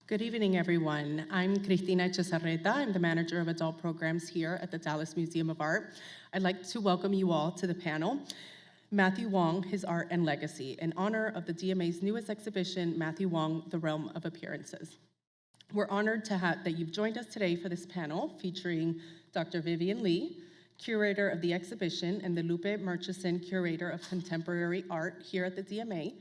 Good evening, everyone. I'm Cristina Cesarreta. I'm the manager of adult programs here at the Dallas Museum of Art. I'd like to welcome you all to the panel, Matthew Wong, His Art and Legacy, in honor of the DMA's newest exhibition, Matthew Wong, The Realm of Appearances. We're honored that you've joined us today for this panel featuring Dr. Vivian Lee, curator of the exhibition, and the Lupe Murchison Curator of Contemporary Art here at the DMA,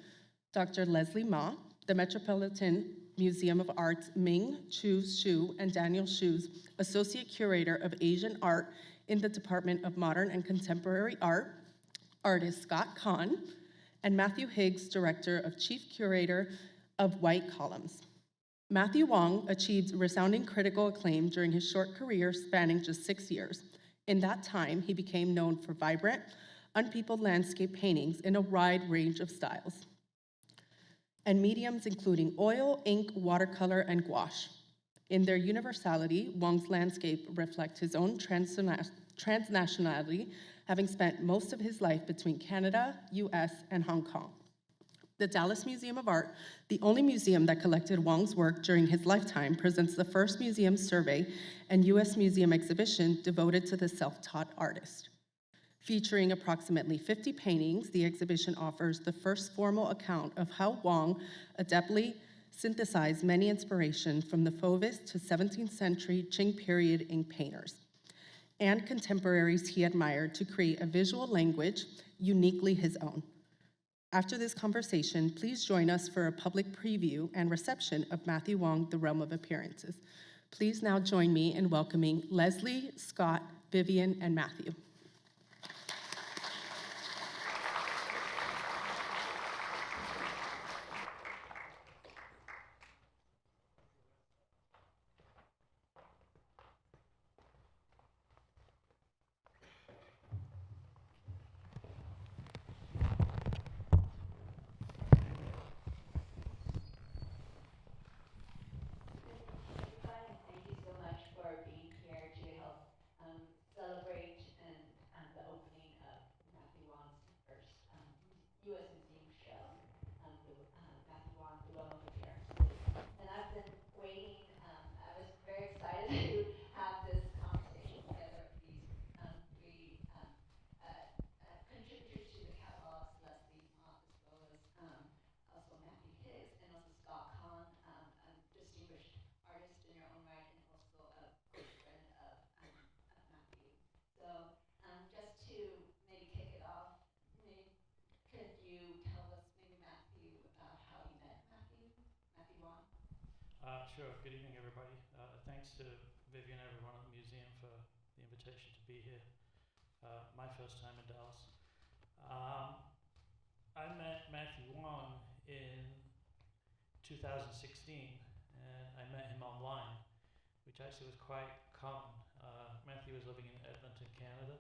Dr. Lesley Ma, the Metropolitan Museum of Art's Ming Shu and Daniel Shu's Associate Curator of Asian Art in the Department of Modern and Contemporary Art, artist Kahn, and Matthew Higgs, Director of Chief Curator of White Columns. Matthew Wong achieved resounding critical acclaim during his short career spanning just 6 years. In that time, he became known for vibrant, unpeopled landscape paintings in a wide range of styles and mediums including oil, ink, watercolor, and gouache. In their universality, Wong's landscape reflect his own transnationality, having spent most of his life between Canada, US, and Hong Kong. The Dallas Museum of Art, the only museum that collected Wong's work during his lifetime, presents the first museum survey and US Museum exhibition devoted to the self-taught artist. Featuring approximately 50 paintings, the exhibition offers the first formal account of how Wong adeptly synthesized many inspirations from the Fauvist to 17th century Qing period ink painters and contemporaries he admired to create a visual language uniquely his own. After this conversation, please join us for a public preview and reception of Matthew Wong, The Realm of Appearances. Please now join me in welcoming Lesley, Scott, Vivian, and Matthew. Sure. Good evening, everybody. Thanks to Vivian and everyone at the museum for the invitation to be here. My first time in Dallas. I met Matthew Wong in 2016, and I met him online, which actually was quite common. Matthew was living in Edmonton, Canada,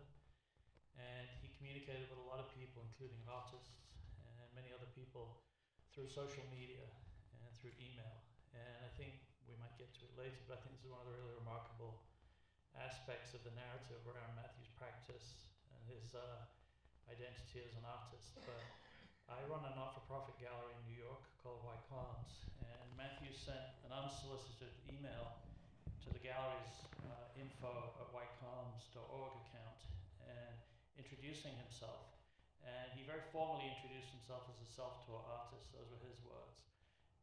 and he communicated with a lot of people, including artists and many other people, through social media and through email. And I think we might get to it later, but I think this is one of the really remarkable aspects of the narrative around Matthew's practice and his identity as an artist. But I run a not-for-profit gallery in New York called White Columns, and Matthew sent an unsolicited email to the gallery's info@whitecolumns.org account and introducing himself. And he very formally introduced himself as a self-taught artist. Those were his words.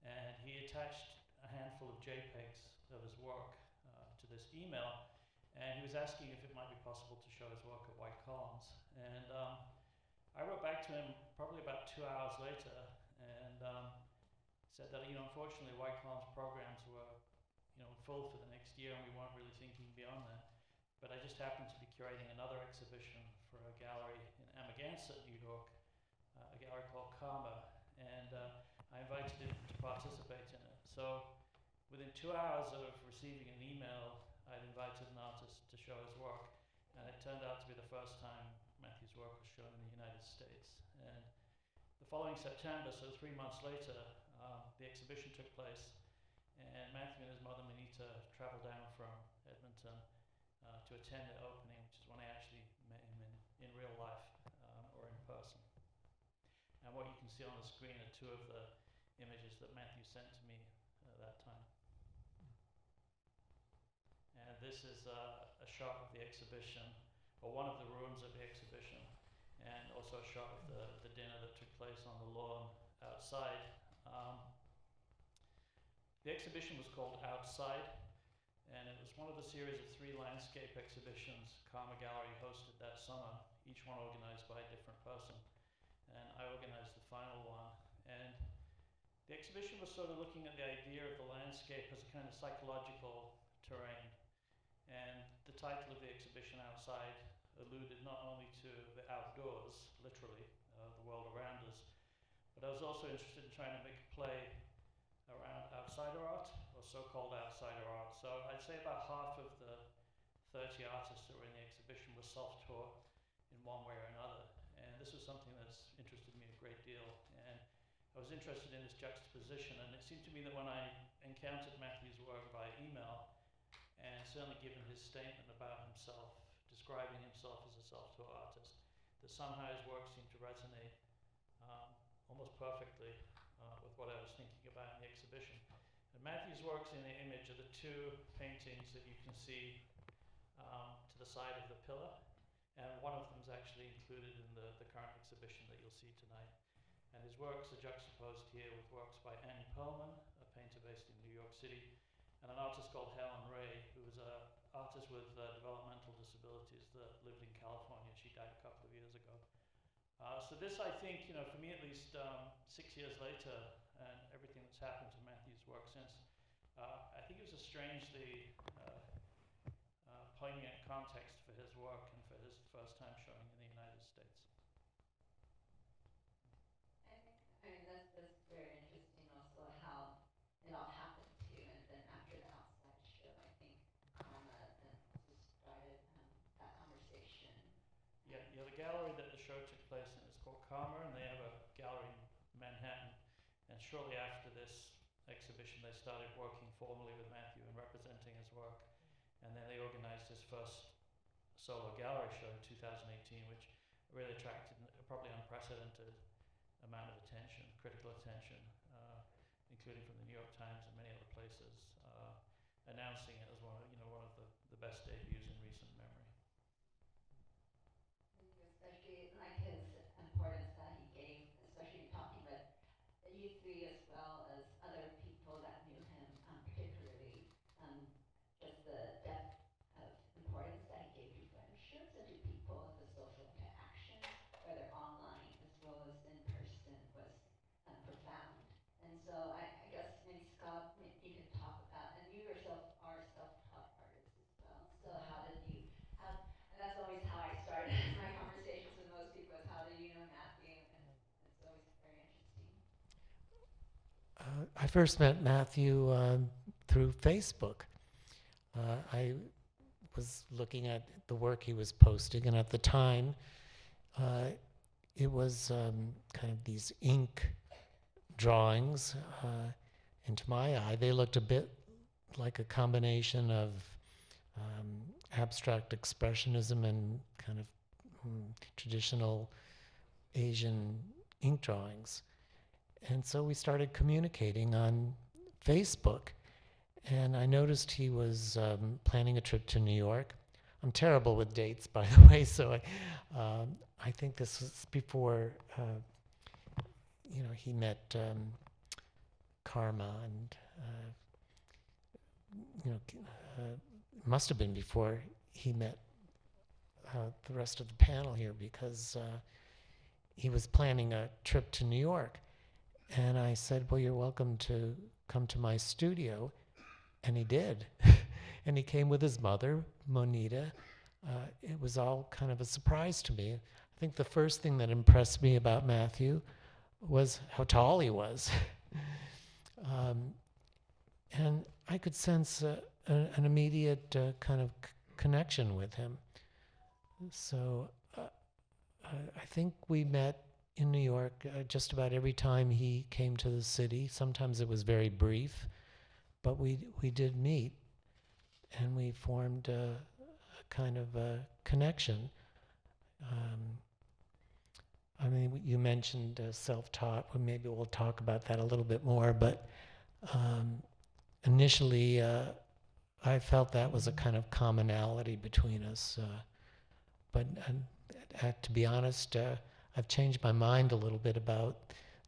And he attached a handful of JPEGs of his work to this email, and he was asking if it might be possible to show his work at White Columns. And I wrote back to him probably about 2 hours later and said that, unfortunately White Columns programs were, full for the next year, and we weren't really thinking beyond that. But I just happened to be curating another exhibition for a gallery in Amagansett, New York, a gallery called Karma, and I invited him to participate in it. So within 2 hours of receiving an email, I'd invited an artist to show his work, and it turned out to be the first time Matthew's work was shown in the United States. And the following September, so 3 months later, the exhibition took place, and Matthew and his mother Manita traveled down from Edmonton to attend the opening, which is when I actually met him in real life or in person. And what you can see on the screen are two of the images that Matthew sent to me at that time. this is a shot of the exhibition, or one of the rooms of the exhibition, and also a shot of the dinner that took place on the lawn outside. The exhibition was called Outside, and it was one of the series of 3 landscape exhibitions Karma Gallery hosted that summer, each one organized by a different person. And I organized the final one. And the exhibition was sort of looking at the idea of the landscape as a kind of psychological terrain. And the title of the exhibition, Outside, alluded not only to the outdoors, literally, the world around us, but I was also interested in trying to make a play around outsider art, or so-called outsider art. So I'd say about half of the 30 artists that were in the exhibition were self-taught in one way or another. And this was something that's interested me a great deal. And I was interested in this juxtaposition, and it seemed to me that when I encountered Matthew's work by email, and certainly given his statement about himself, describing himself as a self-taught artist, that somehow his work seemed to resonate almost perfectly with what I was thinking about in the exhibition. And Matthew's works in the image are the 2 paintings that you can see to the side of the pillar, and one of them is actually included in the current exhibition that you'll see tonight. And his works are juxtaposed here with works by Annie Perlman, a painter based in New York City, and an artist called Helen Ray, who was an artist with developmental disabilities that lived in California. She died a couple of years ago. So this, I think, for me at least, 6 years later, and everything that's happened to Matthew's work since, I think it was a strangely poignant context for his work and for his first time showing in the United States. That's very interesting also how it all happened too, and then after the outside show, I think Karma then also started that conversation. Yeah, the gallery that the show took place in is called Karma, and they have a gallery in Manhattan. And shortly after this exhibition, they started working formally with Matthew and representing his work. And then they organized his first solo gallery show in 2018, which really attracted a probably unprecedented amount of attention, critical attention, including from the New York Times and many other places, announcing it as one of the best debuts in recent memory. Especially like his importance that he gave, especially in talking with you 3 as well as other people that knew him, particularly just the depth of importance that he gave to friendships and to people, the social interaction, whether online as well as in person, was profound. And so I guess maybe Scott, you could talk about, and you yourself are self-taught artists as well. So how did you have, and that's always how I start my conversations with most people, is how do you know Matthew? And it's always very interesting. I first met Matthew through Facebook. I was looking at the work he was posting, and at the time, it was kind of these ink drawings. And to my eye, they looked a bit like a combination of abstract expressionism and kind of traditional Asian ink drawings. And so we started communicating on Facebook. And I noticed he was planning a trip to New York. I'm terrible with dates, by the way, so I think this was before he met Karma, and must have been before he met the rest of the panel here, because he was planning a trip to New York. And I said, well, you're welcome to come to my studio. And he did. And he came with his mother, Monita. It was all kind of a surprise to me. I think the first thing that impressed me about Matthew was how tall he was. And I could sense an immediate kind of connection with him. So I think we met in New York just about every time he came to the city. Sometimes it was very brief, but we did meet, and we formed a kind of a connection. I mean, you mentioned self-taught. Well, maybe we'll talk about that a little bit more, but initially I felt that was a kind of commonality between us. But to be honest, I've changed my mind a little bit about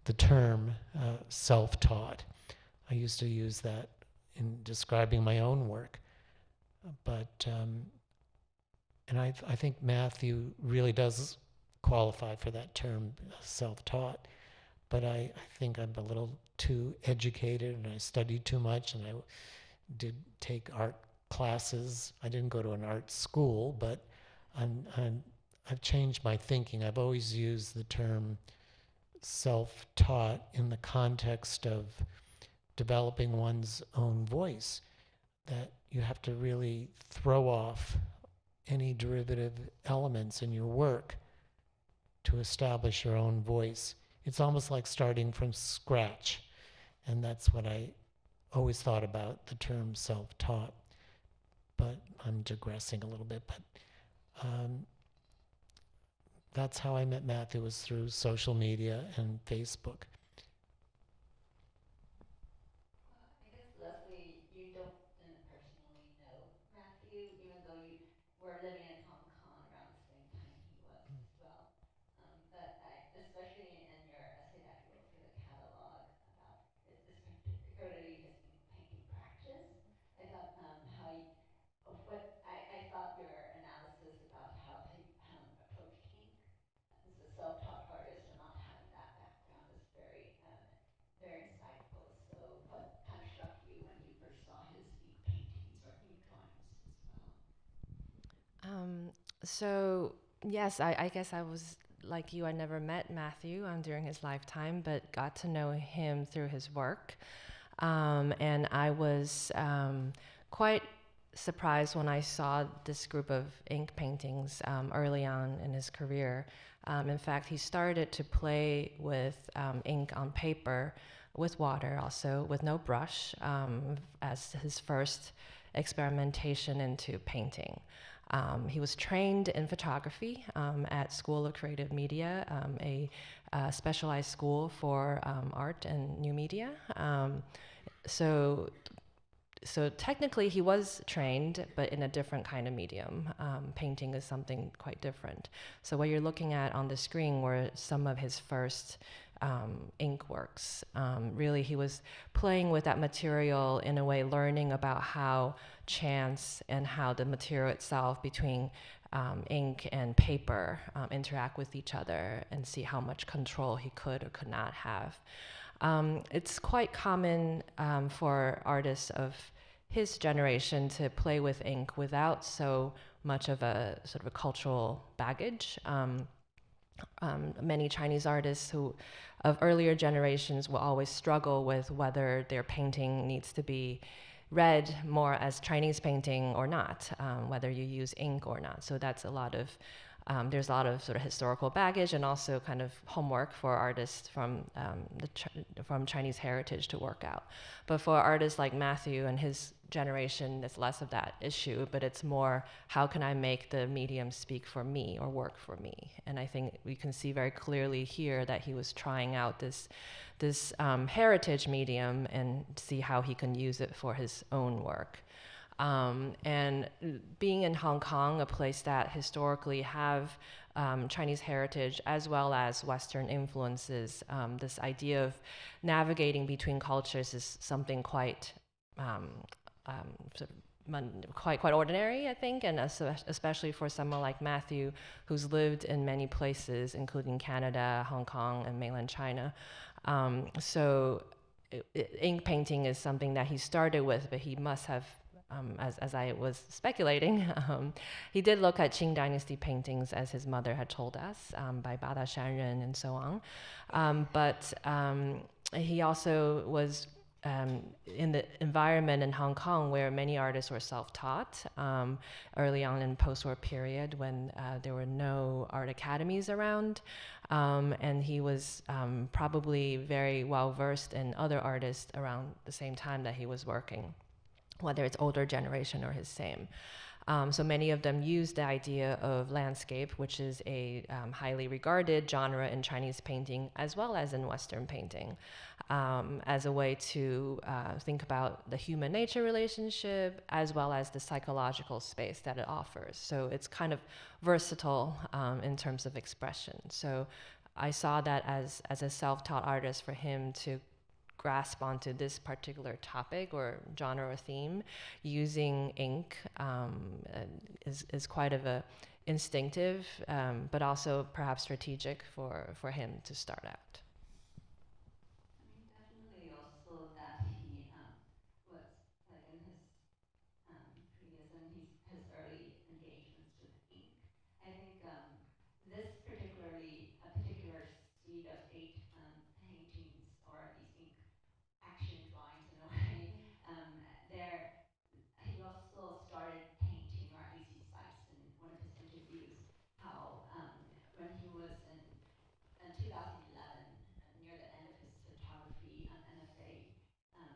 the term self-taught. I used to use that in describing my own work, but and I think Matthew really does qualify for that term, self-taught. But I think I'm a little too educated, and I studied too much, and I did take art classes. I didn't go to an art school, but I've changed my thinking. I've always used the term self-taught in the context of developing one's own voice, that you have to really throw off any derivative elements in your work to establish your own voice. It's almost like starting from scratch, and that's what I always thought about the term self-taught. But I'm digressing a little bit, but that's how I met Matthew, was through social media and Facebook. I guess, Lesley, you didn't personally know Matthew, even though you were living in Hong Kong around the same time he was as well. But especially in your essay that you wrote for the catalog about particularly his ink painting practice, I thought I thought your analysis about how he approached ink as a self-taught artist and not having that background is very insightful. So what kind of struck you when you first saw his ink paintings or ink drawings as well? So yes, I guess I was like you. I never met Matthew during his lifetime, but got to know him through his work. And I was quite surprised when I saw this group of ink paintings early on in his career. In fact, he started to play with ink on paper, with water also, with no brush, as his first experimentation into painting. He was trained in photography at School of Creative Media, a specialized school for art and new media. So technically he was trained, but in a different kind of medium. Painting is something quite different. So what you're looking at on the screen were some of his first ink works. Really, he was playing with that material in a way, learning about how chance and how the material itself between ink and paper interact with each other, and see how much control he could or could not have. It's quite common for artists of his generation to play with ink without so much of a sort of a cultural baggage. Many Chinese artists who of earlier generations will always struggle with whether their painting needs to be read more as Chinese painting or not, whether you use ink or not. So that's a lot of, there's a lot of sort of historical baggage and also kind of homework for artists from from Chinese heritage to work out. But for artists like Matthew and his generation, it's less of that issue, but it's more, how can I make the medium speak for me or work for me? And I think we can see very clearly here that he was trying out this heritage medium and see how he can use it for his own work. And being in Hong Kong, a place that historically have Chinese heritage as well as Western influences, this idea of navigating between cultures is something quite quite ordinary, I think, and especially for someone like Matthew, who's lived in many places, including Canada, Hong Kong, and mainland China. So ink painting is something that he started with, but he must have, as I was speculating, he did look at Qing Dynasty paintings, as his mother had told us, by Bada Shanren and so on. But he also was in the environment in Hong Kong where many artists were self-taught early on in post-war period when there were no art academies around. And he was probably very well versed in other artists around the same time that he was working, whether it's older generation or his same. So many of them use the idea of landscape, which is a highly regarded genre in Chinese painting as well as in Western painting, as a way to think about the human-nature relationship as well as the psychological space that it offers. So it's kind of versatile in terms of expression. So I saw that as a self-taught artist, for him to grasp onto this particular topic or genre or theme using ink is quite of a instinctive, but also perhaps strategic for him to start out. I mean, definitely also that he was like in his previous and his early engagements with ink. I think this particularly a particular seed of 8 paintings or these ink action drawings in a way. There, he also started painting, or at least he cites in one of his interviews how when he was in 2011, near the end of his photography MFA, um,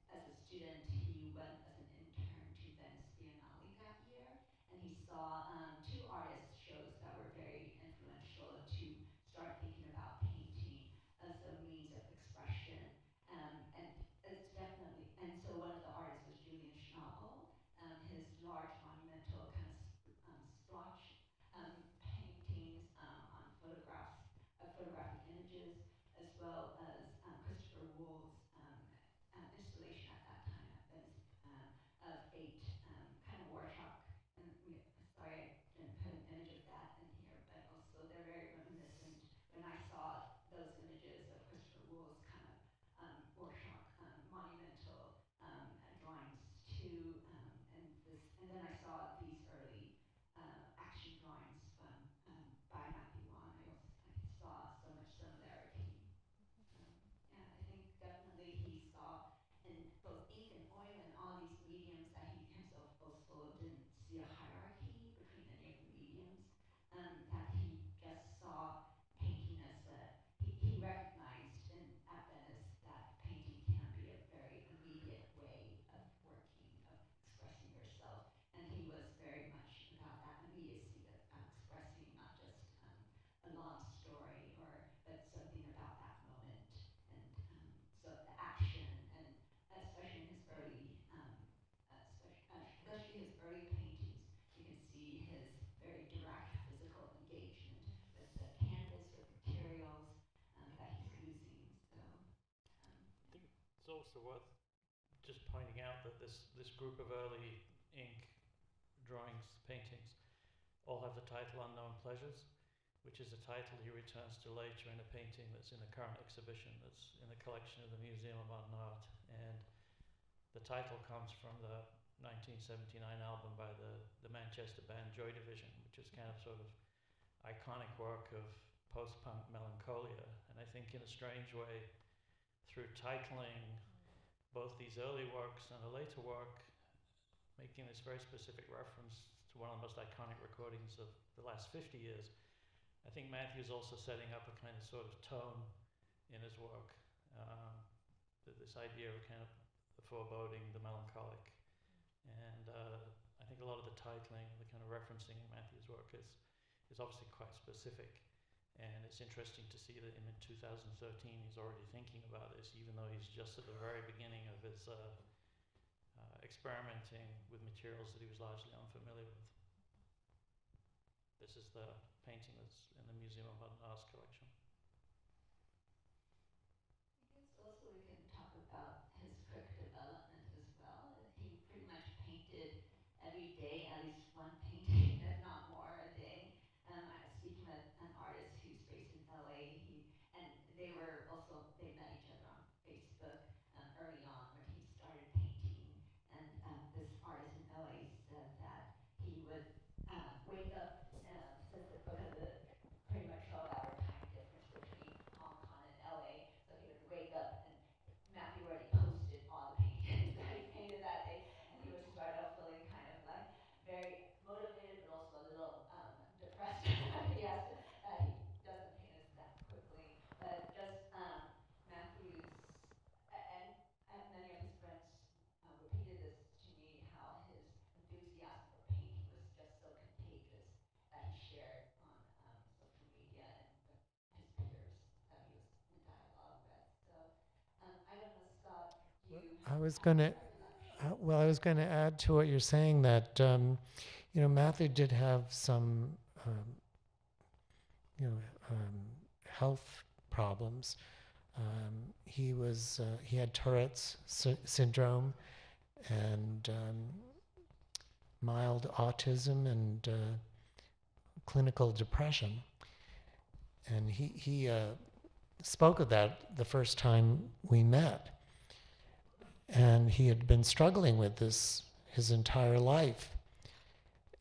as a student, he went as an intern to Venice Biennale that year, and he saw 2 artist shows that were very influential to start thinking about painting as a means of expression. And it's definitely, and so one of the artists was Julian Schnabel. His large monumental kind of splotch paintings on photographic images, as well as Christopher Wool's installation at that time at Venice of 8 kind of Rorschach. And sorry, I didn't put an image of that in here, but also they're very reminiscent. When I saw those images of Christopher Wool's kind of Rorschach monumental drawings too, and then I saw these early action drawings by Matthew Wong. I saw so much similarity. Yeah, I think definitely he saw in both ink and oil and all these mediums that he himself also didn't see a hierarchy between any of the mediums. That he just saw painting as he recognized at Venice that painting can be a very immediate way of working, of expressing yourself, and he was very much about that immediacy of expressing not just a long story but something about that moment, and so the action, and especially in his early especially his early paintings, you can see his very direct physical engagement with the canvas, with materials that he's using. So I think it's also worth just pointing out that this group of early ink drawings, paintings, all have the title Unknown Pleasures, which is a title he returns to later in a painting that's in the current exhibition that's in the collection of the Museum of Modern Art. And the title comes from the 1979 album by the Manchester band Joy Division, which is kind of sort of iconic work of post-punk melancholia. And I think in a strange way, through titling both these early works and a later work, making this very specific reference to one of the most iconic recordings of the last 50 years, I think Matthew's also setting up a kind of sort of tone in his work. This idea of kind of the foreboding, the melancholic. And I think a lot of the titling, the kind of referencing in Matthew's work is obviously quite specific. And it's interesting to see that in 2013 he's already thinking about this, even though he's just at the very beginning of his experimenting with materials that he was largely unfamiliar with. This is the painting that's in the Museum of Modern Art's collection. I guess also we can talk about his quick development as well. He pretty much painted every day, at least one painting, if not more, a day. Speaking with an artist who's based in LA, and they met each other on Facebook early on when he started painting. And this artist in LA said that he would wake up, since because of the pretty much 12-hour time difference. I was going to, I was going to add to what you're saying that, Matthew did have some, health problems. He had Tourette's syndrome and mild autism and clinical depression. And he spoke of that the first time we met. And he had been struggling with this his entire life.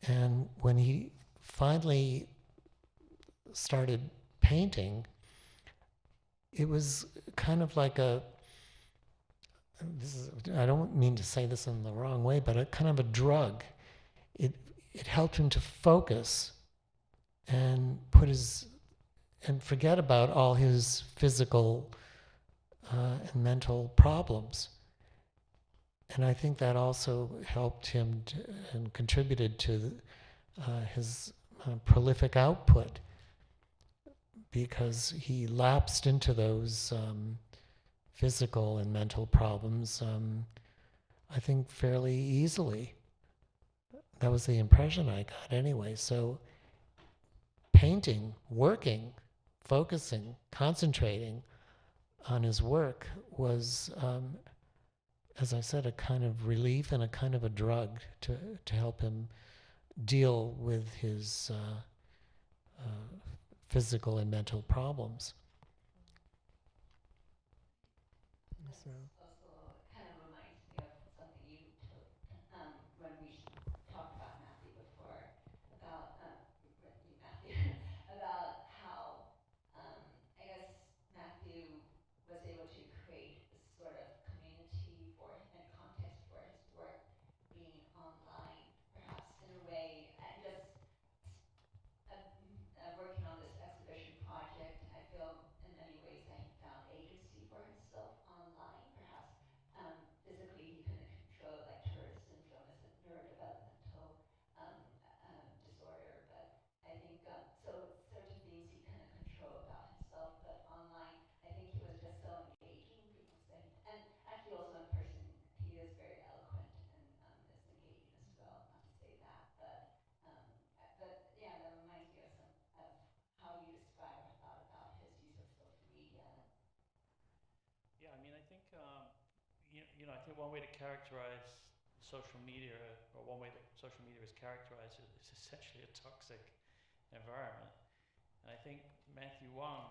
And when he finally started painting, it was kind of like I don't mean to say this in the wrong way, but a kind of a drug. It helped him to focus and forget about all his physical and mental problems. And I think that also helped him and contributed to his prolific output, because he lapsed into those physical and mental problems, I think, fairly easily. That was the impression I got anyway. So painting, working, focusing, concentrating on his work was, as I said, a kind of relief and a kind of a drug to help him deal with his physical and mental problems. This also kind of reminds me of something you told when we talked about Matthew before, about Matthew, about how I guess Matthew was able to create this sort of community and context for his work being online, perhaps in a way, and just working on this exhibition project. I feel in many ways that he found agency for himself online. Perhaps physically he couldn't control, like Tourette's syndrome is a neurodevelopmental disorder, but I think so certain things he couldn't control about himself, but online I think he was just so engaging. People say, and actually also in person he is very eloquent and is engaging as well. Not to say that, but yeah, that reminds me of how you describe or thought about his use of social media. Yeah, I mean, I think I think one way to characterize social media, or one way that social media is characterized, is essentially a toxic environment. And I think Matthew Wong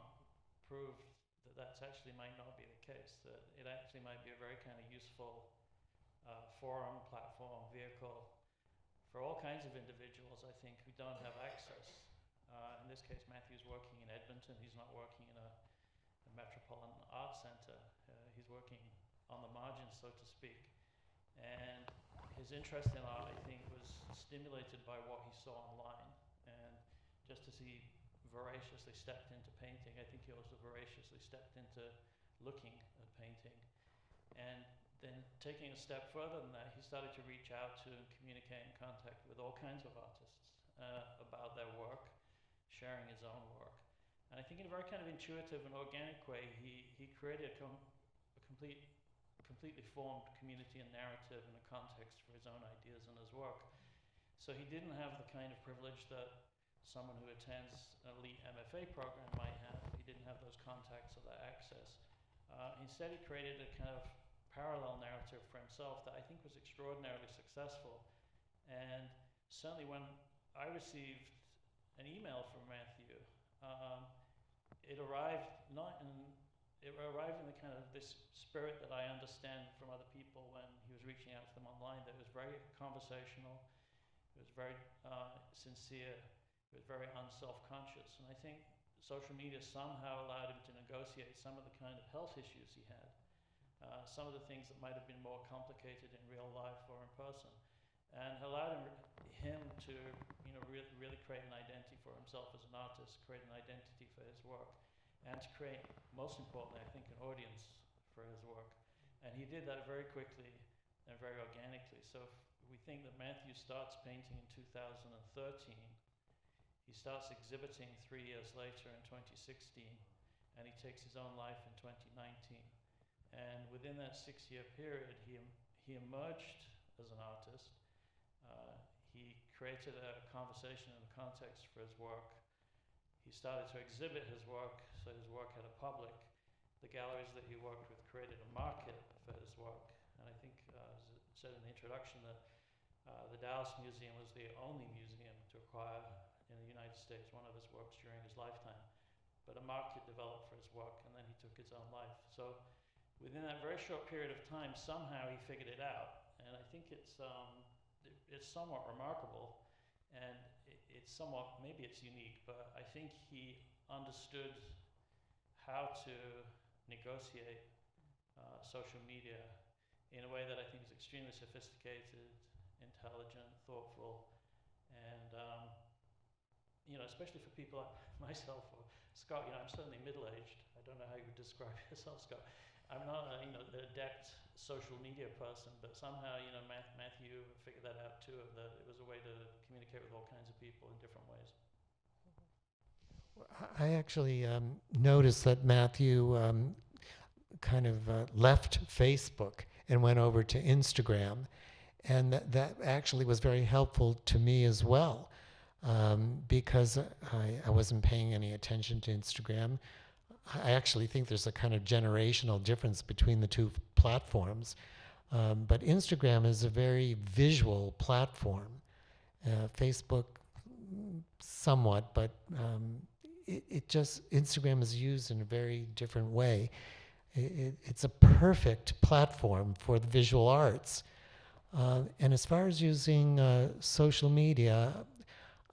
proved that that's actually might not be the case. That it actually might be a very kind of useful forum, platform, vehicle for all kinds of individuals, I think, who don't have access. In this case, Matthew's working in Edmonton. He's not working in a Metropolitan Art Center. He's working on the margins, so to speak. And his interest in art, I think, was stimulated by what he saw online. And just as he voraciously stepped into painting, I think he also voraciously stepped into looking at painting. And then taking a step further than that, he started to reach out to and communicate and contact with all kinds of artists about their work, sharing his own work. And I think in a very kind of intuitive and organic way, he created a completely formed community and narrative and a context for his own ideas and his work. So he didn't have the kind of privilege that someone who attends an elite MFA program might have. He didn't have those contacts or that access. Instead, he created a kind of parallel narrative for himself that I think was extraordinarily successful. And certainly when I received an email from Matthew, it arrived in the kind of this spirit that I understand from other people when he was reaching out to them online. That it was very conversational, it was very sincere, it was very unself-conscious. And I think social media somehow allowed him to negotiate some of the kind of health issues he had, some of the things that might have been more complicated in real life or in person, and allowed him to really create an identity for himself as an artist, create an identity for his work, and to create, most importantly, I think, an audience for his work. And he did that very quickly and very organically. So if we think that Matthew starts painting in 2013, he starts exhibiting 3 years later in 2016, and he takes his own life in 2019. And within that 6-year period, he emerged as an artist. He created a conversation and a context for his work. He started to exhibit his work, so his work had a public. The galleries that he worked with created a market for his work. And I think, as it said in the introduction, that the Dallas Museum was the only museum to acquire in the United States one of his works during his lifetime. But a market developed for his work, and then he took his own life. So within that very short period of time, somehow he figured it out. And I think it's somewhat remarkable, and it's somewhat, maybe it's unique, but I think he understood how to negotiate social media in a way that I think is extremely sophisticated, intelligent, thoughtful, and especially for people like myself or Scott. I'm certainly middle-aged. I don't know how you would describe yourself, Scott. I'm not an adept social media person, but somehow Matthew figured that out too. That it was a way to communicate with all kinds of people in different ways. I actually noticed that Matthew kind of left Facebook and went over to Instagram, and that actually was very helpful to me as well, because I wasn't paying any attention to Instagram. I actually think there's a kind of generational difference between the two platforms, but Instagram is a very visual platform. Facebook somewhat, but Instagram is used in a very different way. It's a perfect platform for the visual arts. And as far as using social media,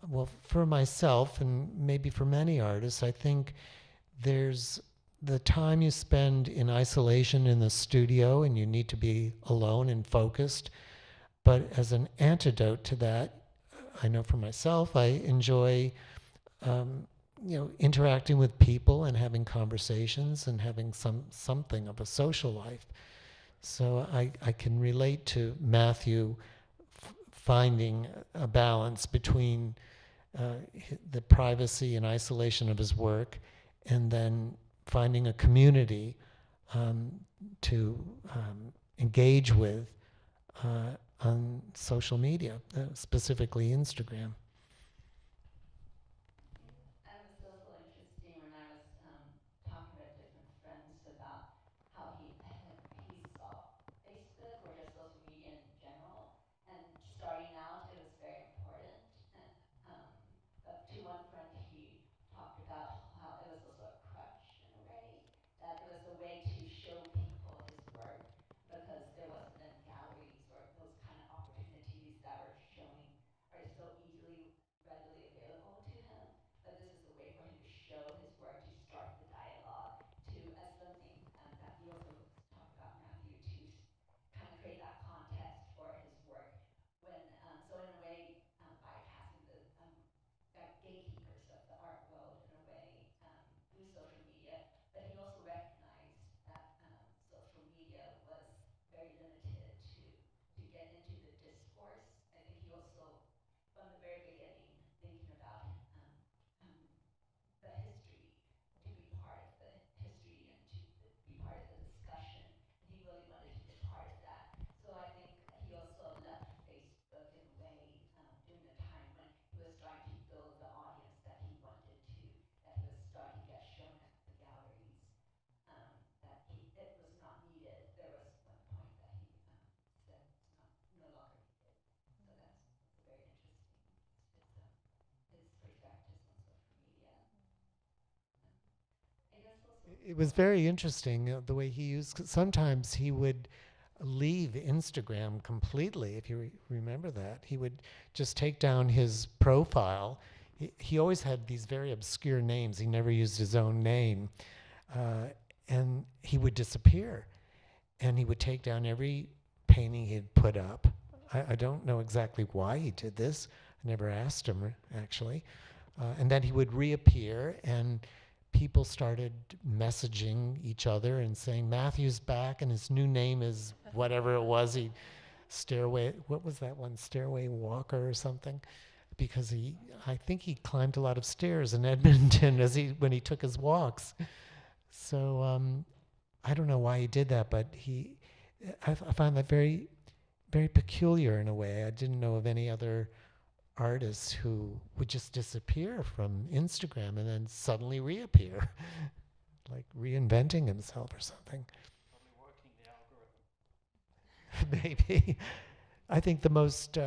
well, for myself and maybe for many artists, I think there's the time you spend in isolation in the studio and you need to be alone and focused. But as an antidote to that, I know for myself, I enjoy interacting with people and having conversations and having something of a social life. So I can relate to Matthew finding a balance between the privacy and isolation of his work, and then finding a community to engage with on social media, specifically Instagram. It was also interesting when I was talking with different friends about how he saw Facebook or just social media in general. And starting out, it was very important. And but to one friend, he talked about how it was also a crutch in a way, that it was a way to show people his work because there wasn't any galleries or those kind of opportunities that were showing are so readily available to him. But this is a way for him to show his work, to start the dialogue, to, as something that you also talked about, Matthew, to kind of create that context for his work. So in a way, bypassing the gatekeepers of the art world in a way through social media. But he also recognized that social media was very limited to get into the discourse. I think he also, from the very beginning, thinking about the history, to be part of the history and to be part of the discussion. And he really wanted to be a part of that. So I think he also left Facebook in a way during a time when he was starting to build the audience that he wanted to, that he was starting to get shown at the galleries, that it was not needed. There was one point that he said it's no longer needed. So that's very interesting. His perspectives on social media. I guess also It was very interesting the way he used. 'Cause sometimes he would leave Instagram completely. If you remember that, he would just take down his profile. He always had these very obscure names. He never used his own name, and he would disappear. And he would take down every painting he'd put up. I don't know exactly why he did this. I never asked him, actually. And then he would reappear, and people started messaging each other and saying, Matthew's back, and his new name is whatever it was. What was that one? Stairway Walker or something? Because I think he climbed a lot of stairs in Edmonton when he took his walks. So I don't know why he did that, but I found that very, very peculiar in a way. I didn't know of any other artists who would just disappear from Instagram and then suddenly reappear, like reinventing himself or something. Probably working the algorithm. Maybe. I think the most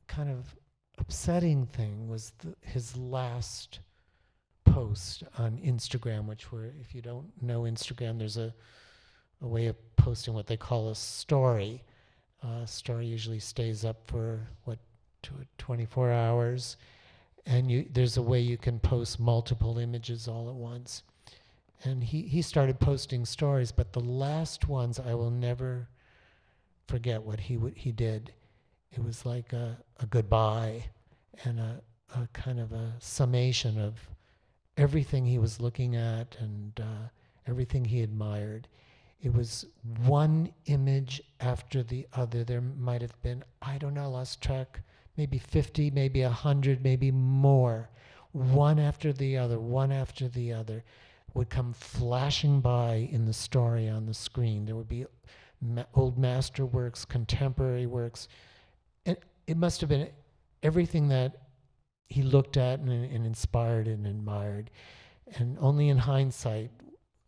kind of upsetting thing was his last post on Instagram, which if you don't know Instagram, there's a way of posting what they call a story. Story usually stays up for 24 hours, and there's a way you can post multiple images all at once. And he started posting stories, but the last ones I will never forget what he did. It was like a goodbye and a kind of a summation of everything he was looking at and everything he admired. It was one image after the other. There might have been, I don't know, lost track, maybe 50, maybe 100, maybe more. One after the other would come flashing by in the story on the screen. There would be old master works, contemporary works. And it must have been everything that he looked at and inspired and admired. And only in hindsight,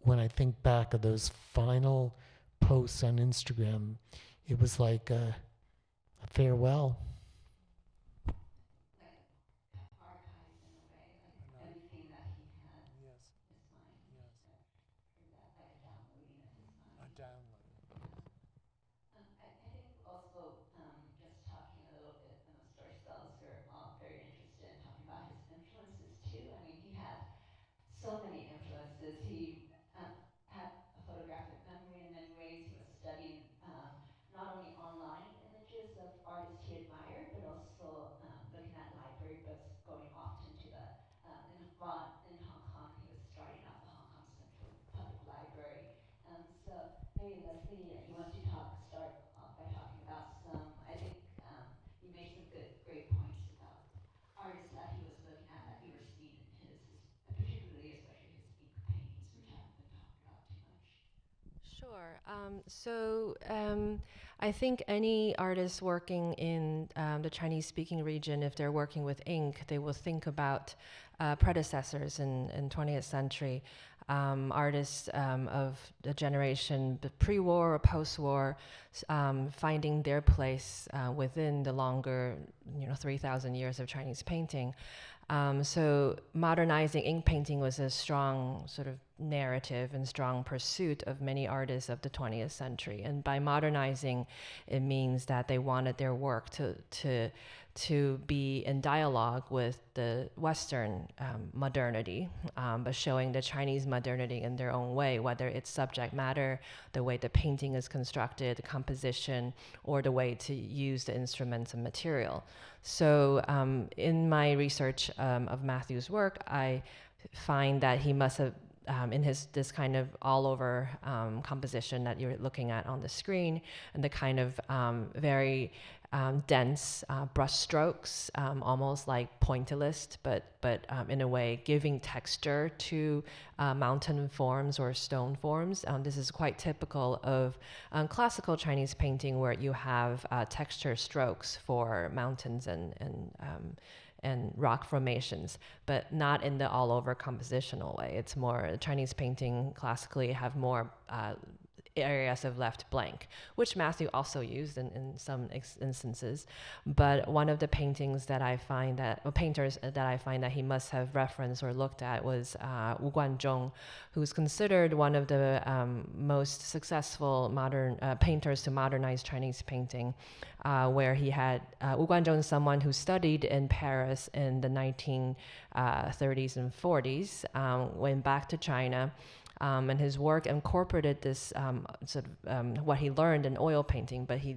when I think back of those final posts on Instagram, it was like a farewell. Like archives in a way, like everything that he had in his mind, or that like a downloading of his mind. I think also just talking a little bit, and the storytellers are all very interested in talking about his influences too. I mean, he had so many influences. He had a photographic memory in many ways. He was studying not only online images of artists he admired, but also looking at library books, going often to the in Hong Kong. He was starting out the Hong Kong Central Public Library. So maybe Lesley, you want to start off by talking about some. I think you made some great points about artists that he was looking at, that you were seeing in particularly, especially his ink paintings, which haven't been talked about too much. Sure. I think any artist working in the Chinese-speaking region, if they're working with ink, they will think about predecessors in 20th century, artists of the generation pre-war or post-war, finding their place within the longer, 3,000 years of Chinese painting. So modernizing ink painting was a strong sort of narrative and strong pursuit of many artists of the 20th century. And by modernizing, it means that they wanted their work to be in dialogue with the Western modernity, but showing the Chinese modernity in their own way, whether it's subject matter, the way the painting is constructed, the composition, or the way to use the instruments and material. So in my research of Matthew's work, I find that he must have, in this kind of all-over composition that you're looking at on the screen, and the kind of very dense brush strokes, almost like pointillist, but in a way giving texture to mountain forms or stone forms. This is quite typical of classical Chinese painting, where you have texture strokes for mountains and rock formations, but not in the all-over compositional way. It's more, Chinese painting classically have more areas of left blank, which Matthew also used in some instances. But one of the paintings that I find painters that I find that he must have referenced or looked at was Wu Guanzhong, who's considered one of the most successful modern painters to modernize Chinese painting, where he had, Wu Guanzhong is someone who studied in Paris in the 1930s and 40s, went back to China, and his work incorporated this sort of what he learned in oil painting, but he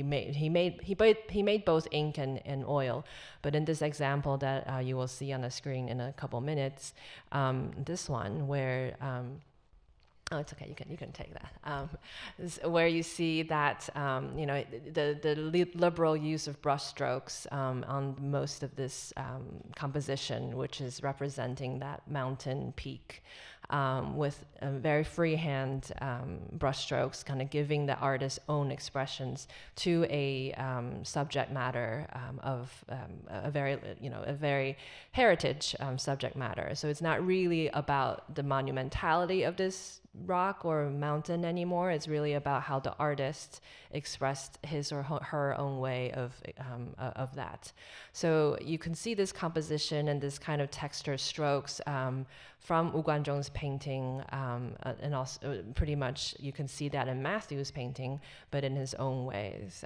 made both ink and oil. But in this example that you will see on the screen in a couple minutes, this one where oh, it's okay. You can take that. Where you see that the liberal use of brush strokes on most of this composition, which is representing that mountain peak, with very freehand brushstrokes, kind of giving the artist's own expressions to a subject matter of a very heritage subject matter. So it's not really about the monumentality of this rock or mountain anymore. It's really about how the artist expressed his or her own way of that. So you can see this composition and this kind of texture strokes from Wu Guanzhong's painting, and also pretty much you can see that in Matthew's painting, but in his own ways.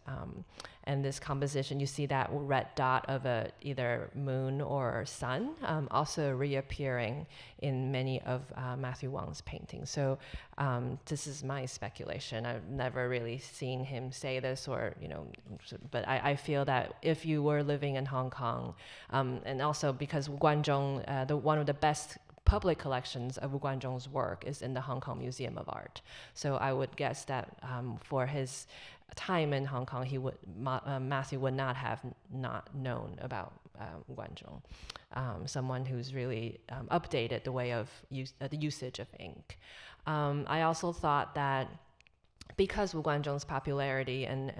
And this composition, you see that red dot of either moon or sun, also reappearing in many of Matthew Wong's paintings. So this is my speculation. I've never really seen him say this, or but I feel that if you were living in Hong Kong, and also because Guangzhong, one of the best public collections of Wu Guanzhong's work is in the Hong Kong Museum of Art. So I would guess that for his time in Hong Kong, Matthew would not have not known about Wu Guanzhong, someone who's really updated the way of the usage of ink. I also thought that because Wu Guanzhong's popularity and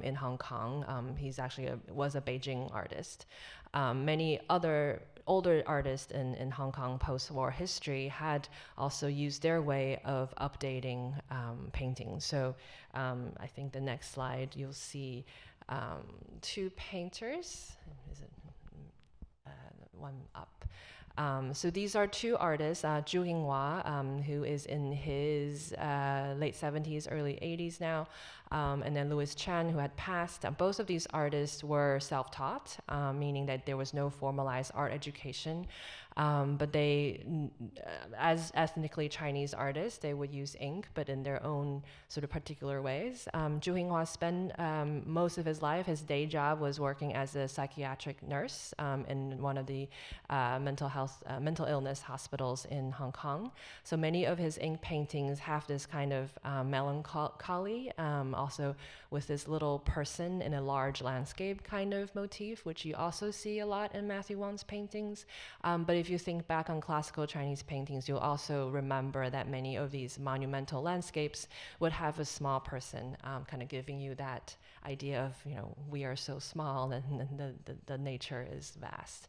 in Hong Kong, he's actually was a Beijing artist. Many other older artists in Hong Kong post-war history had also used their way of updating paintings. So I think the next slide, you'll see two painters. Is it one up? So these are two artists, Zhu Yinghua, who is in his late 70s, early 80s now, and then Louis Chen, who had passed. Both of these artists were self-taught, meaning that there was no formalized art education. But they, as ethnically Chinese artists, they would use ink, but in their own sort of particular ways. Zhu Yinghua spent most of his life, his day job was working as a psychiatric nurse in one of the mental illness hospitals in Hong Kong. So many of his ink paintings have this kind of melancholy, also with this little person in a large landscape kind of motif, which you also see a lot in Matthew Wong's paintings. But if you think back on classical Chinese paintings, you'll also remember that many of these monumental landscapes would have a small person, kind of giving you that idea of, we are so small and the nature is vast.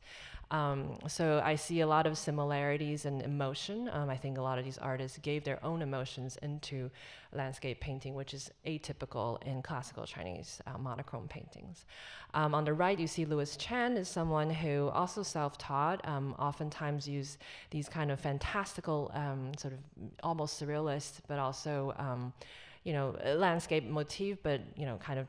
So I see a lot of similarities in emotion. I think a lot of these artists gave their own emotions into landscape painting, which is atypical in classical Chinese monochrome paintings. On the right, you see Louis Chen is someone who also self-taught, oftentimes use these kind of fantastical, sort of almost surrealist, but also landscape motif, but kind of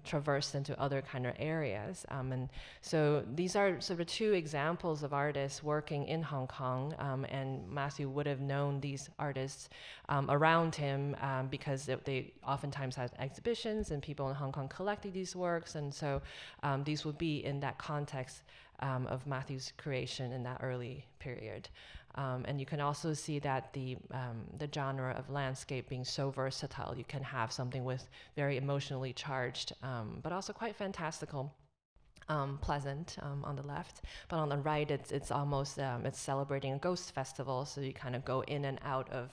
traversed into other kind of areas. And so these are sort of two examples of artists working in Hong Kong, and Matthew would have known these artists around him because they oftentimes had exhibitions and people in Hong Kong collected these works, and so these would be in that context of Matthew's creation in that early period. And you can also see that the genre of landscape being so versatile, you can have something with very emotionally charged, but also quite fantastical, pleasant on the left. But on the right, it's almost, it's celebrating a ghost festival, so you kind of go in and out of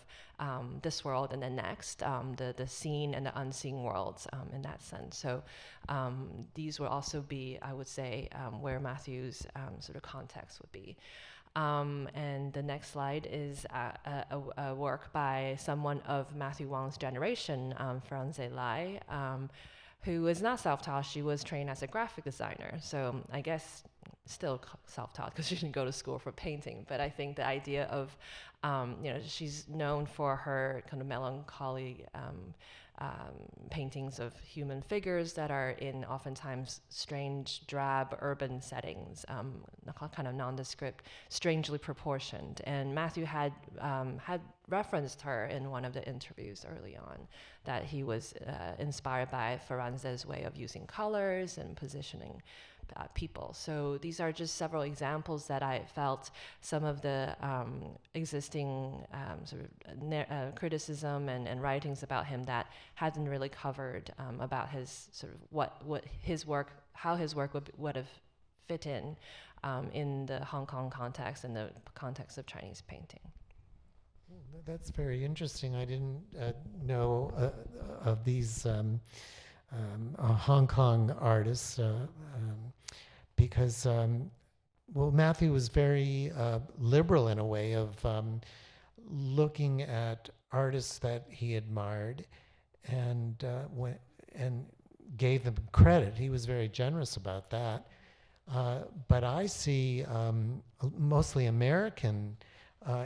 this world and the next, the seen and the unseen worlds in that sense. So these will also be, I would say, where Matthew's sort of context would be. And the next slide is a work by someone of Matthew Wong's generation, Franze Lai, who is not self-taught. She was trained as a graphic designer. So I guess still self-taught because she didn't go to school for painting. But I think the idea of, she's known for her kind of melancholy paintings of human figures that are in oftentimes strange, drab urban settings, kind of nondescript, strangely proportioned. And Matthew had referenced her in one of the interviews early on, that he was inspired by Franze's way of using colors and positioning people. So these are just several examples that I felt some of the existing sort of criticism and writings about him that hadn't really covered about his sort of what his work, how his work would have fit in the Hong Kong context and the context of Chinese painting. That's very interesting. I didn't know of these Hong Kong artists because, well, Matthew was very liberal in a way of looking at artists that he admired and and gave them credit. He was very generous about that. But I see mostly American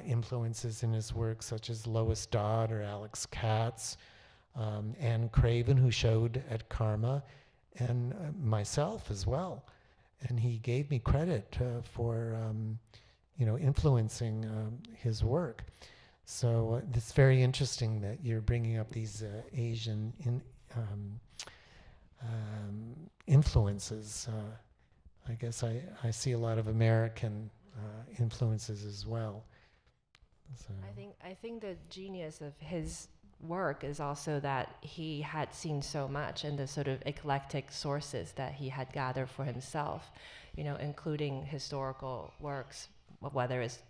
influences in his work, such as Lois Dodd or Alex Katz, Anne Craven, who showed at Karma, and myself as well. And he gave me credit for influencing his work. So it's very interesting that you're bringing up these Asian influences. I guess I see a lot of American influences as well. So. I think the genius of his work is also that he had seen so much in the sort of eclectic sources that he had gathered for himself, including historical works, whether it's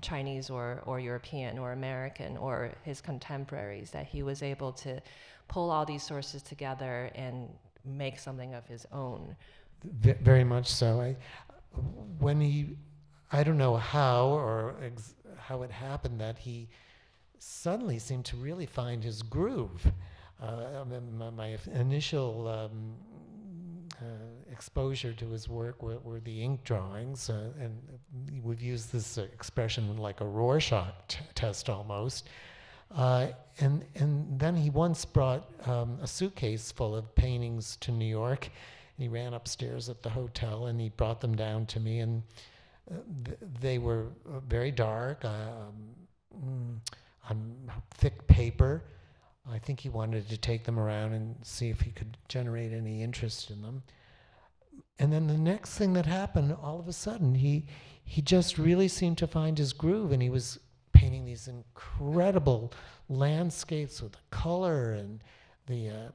Chinese or European or American or his contemporaries, that he was able to pull all these sources together and make something of his own. Very much so. I don't know how or how it happened that he suddenly seemed to really find his groove. My initial exposure to his work were the ink drawings, and we've used this expression like a Rorschach test almost. And then he once brought a suitcase full of paintings to New York. He ran upstairs at the hotel and he brought them down to me, and they were very dark, on thick paper. I think he wanted to take them around and see if he could generate any interest in them. And then the next thing that happened, all of a sudden, he just really seemed to find his groove, and he was painting these incredible landscapes with the color and the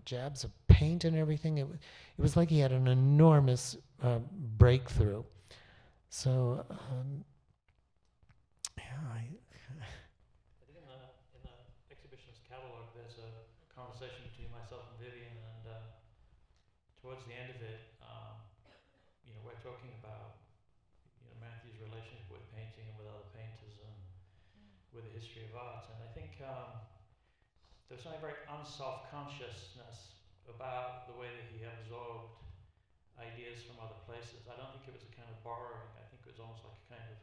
jabs of paint and everything. It was like he had an enormous breakthrough. So I think in the exhibition's catalog, there's a conversation between myself and Vivian, and towards the end of it, we're talking about Matthew's relationship with painting and with other painters and with the history of art. And I think there's something very unself-consciousness about the way that he absorbed ideas from other places. I don't think it was a kind of borrowing. I think it was almost like a kind of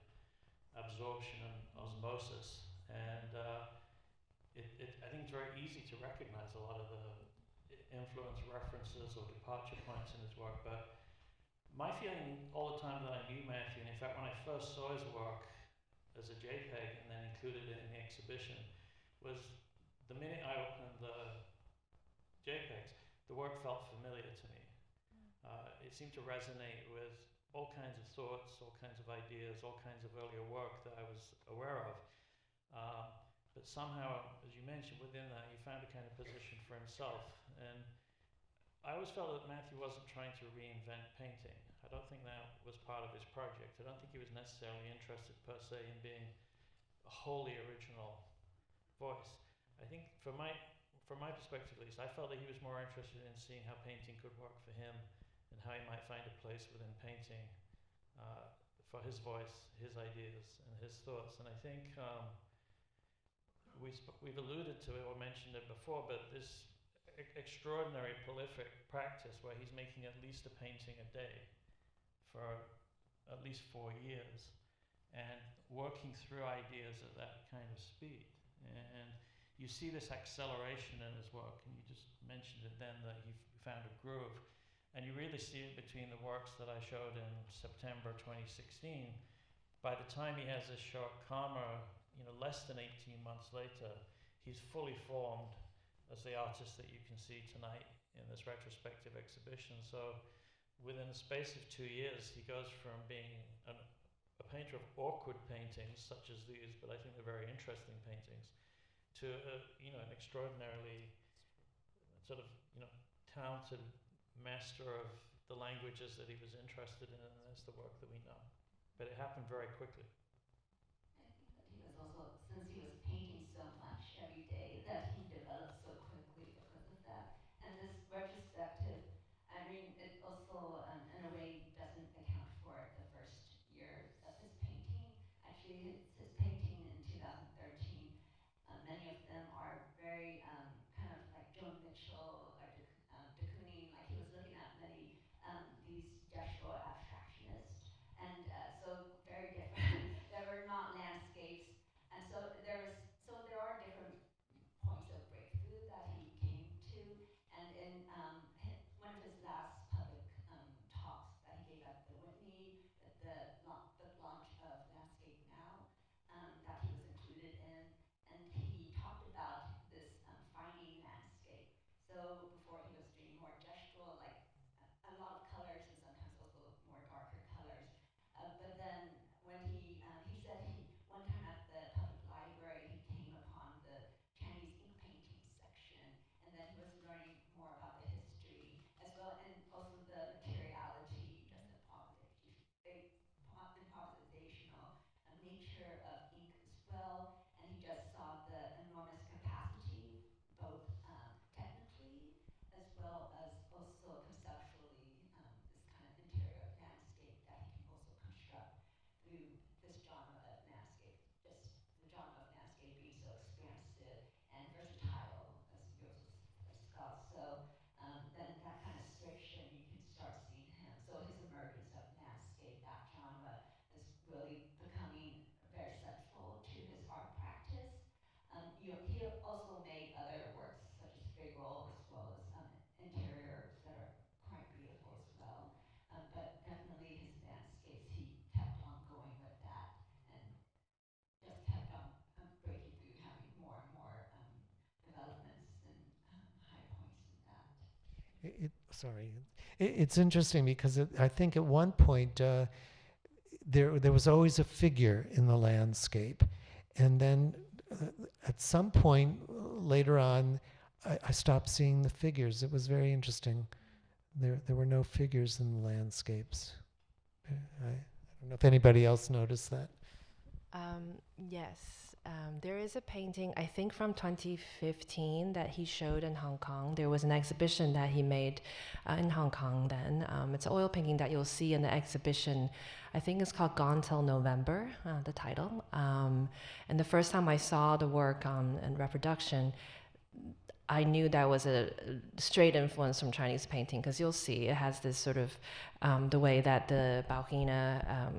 absorption and osmosis. And I think it's very easy to recognize a lot of the influence references or departure points in his work. But my feeling all the time that I knew Matthew, and in fact when I first saw his work as a JPEG and then included it in the exhibition, was the minute I opened the JPEGs, the work felt familiar to me. It seemed to resonate with all kinds of thoughts, all kinds of ideas, all kinds of earlier work that I was aware of. But somehow, as you mentioned, within that, he found a kind of position for himself. And I always felt that Matthew wasn't trying to reinvent painting. I don't think that was part of his project. I don't think he was necessarily interested per se in being a wholly original voice. I think from my perspective at least, I felt that he was more interested in seeing how painting could work for him and how he might find a place within painting for his voice, his ideas, and his thoughts. And I think we've alluded to it or mentioned it before, but this extraordinary prolific practice where he's making at least a painting a day for at least 4 years and working through ideas at that kind of speed. And you see this acceleration in his work, and you just mentioned it then that he found a groove. And you really see it between the works that I showed in September 2016. By the time he has this short Karma, less than 18 months later, he's fully formed as the artist that you can see tonight in this retrospective exhibition. So within the space of 2 years, he goes from being a painter of awkward paintings, such as these, but I think they're very interesting paintings, to an extraordinarily sort of talented master of the languages that he was interested in, and that's the work that we know. But it happened very quickly. I think that he also since he was painting so much every day that he developed so quickly because of that. And this retrospective, I mean, it also, in a way, doesn't account for the first years of his painting. Actually, his painting in 2013, many of them are very kind of like Joan Mitchell or de Kooning, like he was looking at many these gestural abstractionists, and so very different. They were not landscapes, and so there are different points of breakthrough that he came to, and in one of his last public talks that he gave at the Whitney, at the book launch of Landscape Now, that he was included in, and he talked about this finding landscape. So before he was doing more gestural, like a lot of colors and sometimes also more darker colors. But then when he said one time at the public library he came upon the Chinese ink painting section, and then he was learning more about the history as well, and also the materiality, just improvisational nature of ink as well. And he just saw the enormous capacity, both technically as well as also conceptually, this kind of interior landscape that he can also construct through this genre of landscape, just the genre of landscape being so expansive and versatile, as you also discussed. So then that kind of switch, and you can start seeing him. So his emergence of landscape, that genre, is really becoming very central to his art practice. He also made other works such as figural as well as interiors that are quite beautiful as well. But definitely his landscapes, he kept on going with that and just kept on breaking through, having more and more developments and high points in that. It's interesting because I think at one point there was always a figure in the landscape, and then at some point later on, I stopped seeing the figures. It was very interesting. There were no figures in the landscapes. I don't know if anybody else noticed that. Yes, there is a painting, I think from 2015, that he showed in Hong Kong. There was an exhibition that he made in Hong Kong then. It's an oil painting that you'll see in the exhibition. I think it's called Gone Till November, the title. And the first time I saw the work in reproduction, I knew that was a straight influence from Chinese painting, because you'll see it has this sort of the way that the Bauhina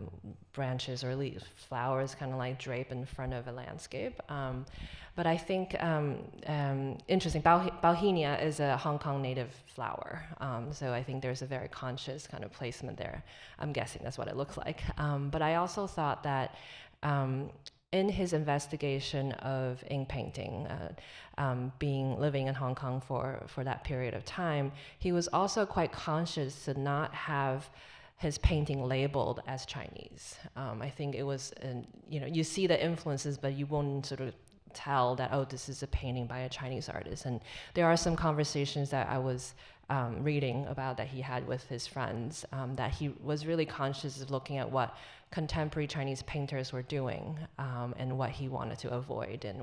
branches or leaf flowers kind of like drape in front of a landscape. But I think interesting, Bauhinia is a Hong Kong native flower, so I think there's a very conscious kind of placement there. I'm guessing that's what it looks like. But I also thought that in his investigation of ink painting, living in Hong Kong for that period of time, he was also quite conscious to not have his painting labeled as Chinese. I think it was, you see the influences, but you won't sort of tell that, oh, this is a painting by a Chinese artist. And there are some conversations that I was reading about that he had with his friends, that he was really conscious of looking at what contemporary Chinese painters were doing, and what he wanted to avoid, and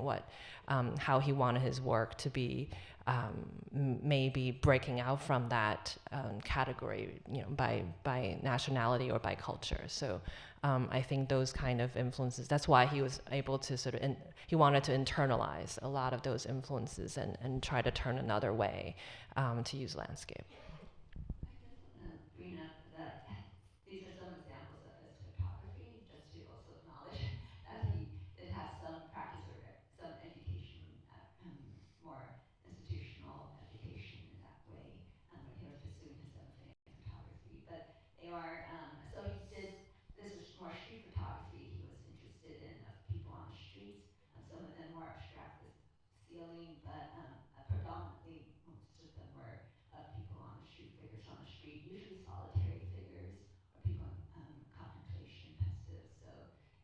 how he wanted his work to be maybe breaking out from that category, by nationality or by culture. So I think those kind of influences, that's why he was able to sort of, he wanted to internalize a lot of those influences and try to turn another way to use landscape. I just want to bring up that these are some examples of his photography, just to also acknowledge that he did have some practice or some education, more institutional education in that way, when he was pursuing his MFA in photography. But they are, so he did, this is more street photography he was interested in, of people on the streets. Some of them more abstract with ceiling, but predominantly most of them were of people on the street, figures on the street, usually solitary figures or people in contemplation, pensive. So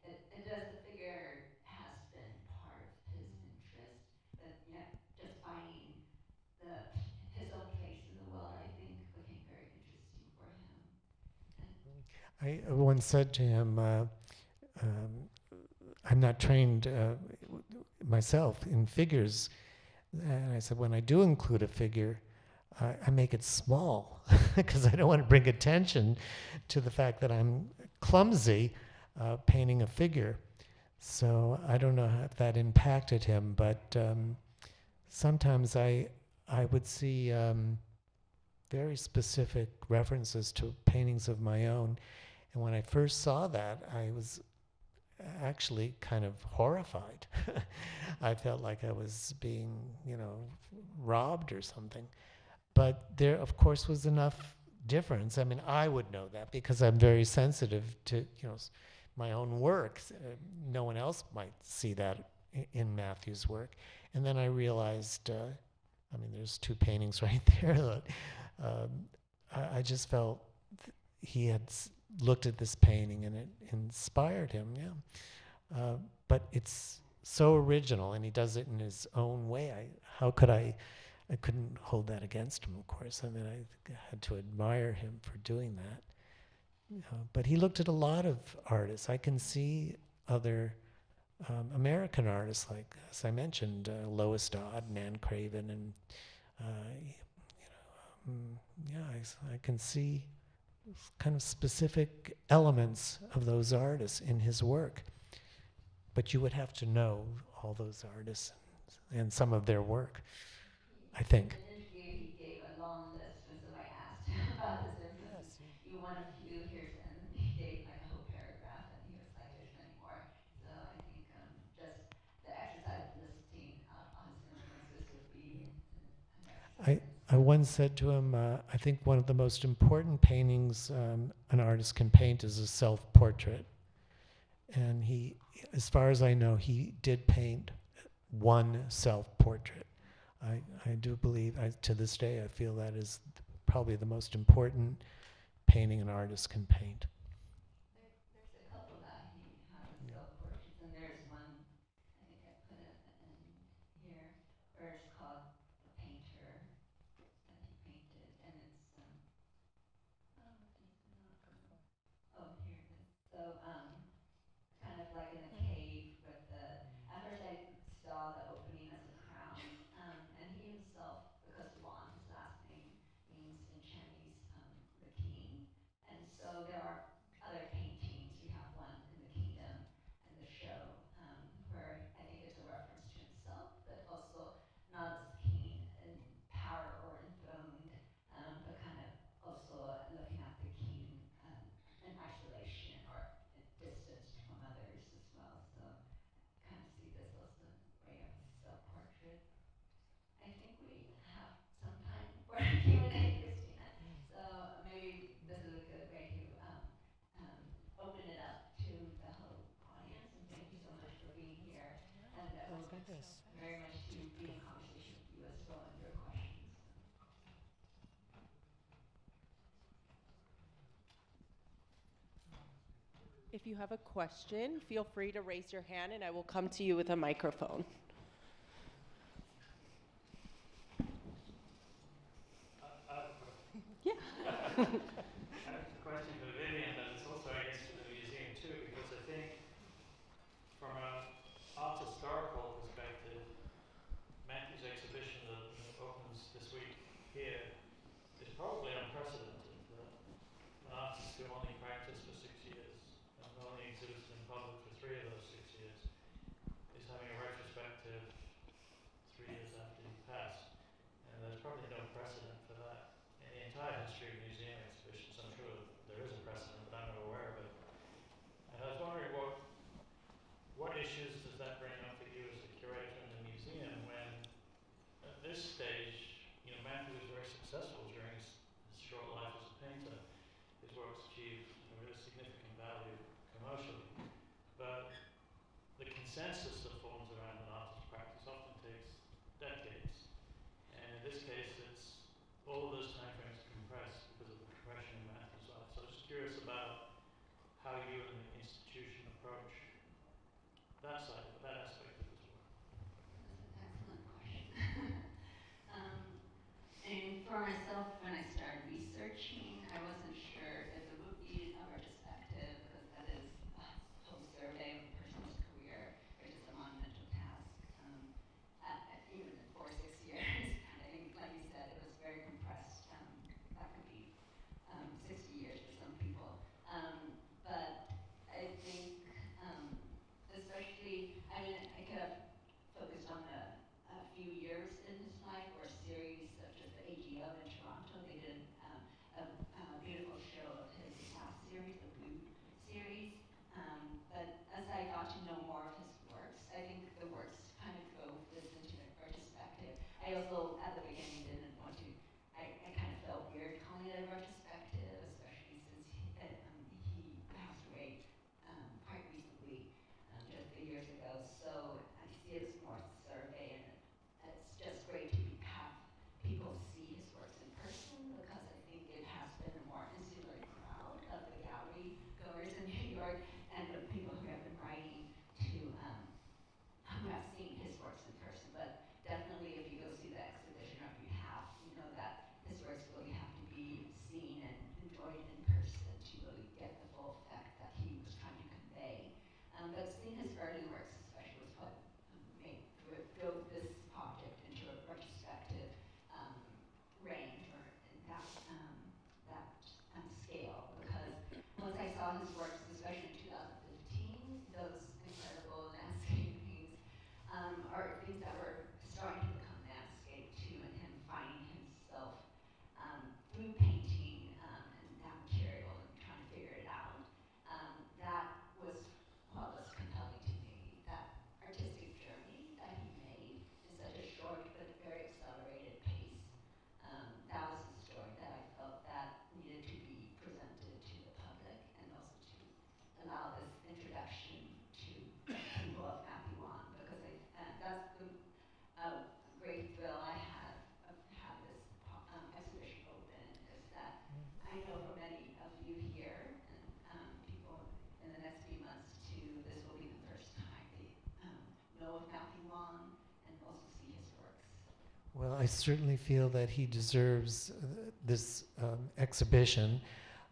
the figure has been part of his interest, but yeah, just finding his own place in the world, I think, became very interesting for him. And I once said to him, I'm not trained myself in figures. And I said, when I do include a figure, I make it small because I don't want to bring attention to the fact that I'm clumsy painting a figure. So I don't know if that impacted him, but sometimes I would see very specific references to paintings of my own. And when I first saw that, I was actually kind of horrified. I felt like I was being, robbed or something. But there, of course, was enough difference. I mean, I would know that because I'm very sensitive to, my own work. No one else might see that in Matthew's work. And then I realized, there's two paintings right there that I just felt he had looked at this painting and it inspired him, yeah. But it's so original and he does it in his own way. I couldn't hold that against him, of course. I mean, I had to admire him for doing that. But he looked at a lot of artists. I can see other American artists, like, as I mentioned, Lois Dodd, Nan Craven, and I can see kind of specific elements of those artists in his work. But you would have to know all those artists and some of their work, I think. In an interview, he gave a long list, and so I asked him about his influences. You won a few, and he gave like a whole paragraph, and he was like, there's many more. So I think just the exercise of listing out all his influences would be an exercise. I once said to him, I think one of the most important paintings an artist can paint is a self-portrait. And he, as far as I know, he did paint one self-portrait. I do believe, to this day, I feel that is probably the most important painting an artist can paint. There's a couple that he had with self-portraits, and there's one, I think I put it in here, where it's called The Painter that he painted, and it's, here it is. So, kind of like in a cave with at first I saw the opening as a crown, and he himself, because Wong, his last name, means in Chinese, the king, and so there are other paintings. We have one in the kingdom and the show, where I think it's a reference to himself, but also not as king in power or enthroned, but kind of also looking at the king in isolation or distanced from others as well. So kind of see this also in the way of a self-portrait. I think we have some time for Q&A, Christina. So maybe this is a good way to open it up to the whole audience. And thank you so much for being here. And I hope very much to be in conversation with you as well and your questions. If you have a question, feel free to raise your hand and I will come to you with a microphone. Yeah. I have a question for Vivian, but it's also, I guess, for the museum too, because I think from an art historical perspective, Matthew's exhibition that opens this week here is probably unprecedented. An artist who only practiced for 6 years and only exhibited in public for 3 of those 6 years is having a retrospective 3 years after he passed. And there's probably no precedent for that in the entire history of museum exhibitions. I'm sure there is a precedent, but I'm not aware of it. And I was wondering what issues does that bring up for you as the curator in the museum when at this stage, Matthew was very successful during his short life as a painter. His works achieved a really significant value commercially. But the consensus that forms around an artist's practice often takes decades. And in this case, it's all of those time frames compressed because of the compression in Matthew's life. So I was just curious about how you and the institution approach that side, that aspect of his work. That's an excellent question. And for myself, when I started researching, I wasn't sure if it would be a retrospective because that is a whole survey of a person's career. Well, I certainly feel that he deserves this exhibition.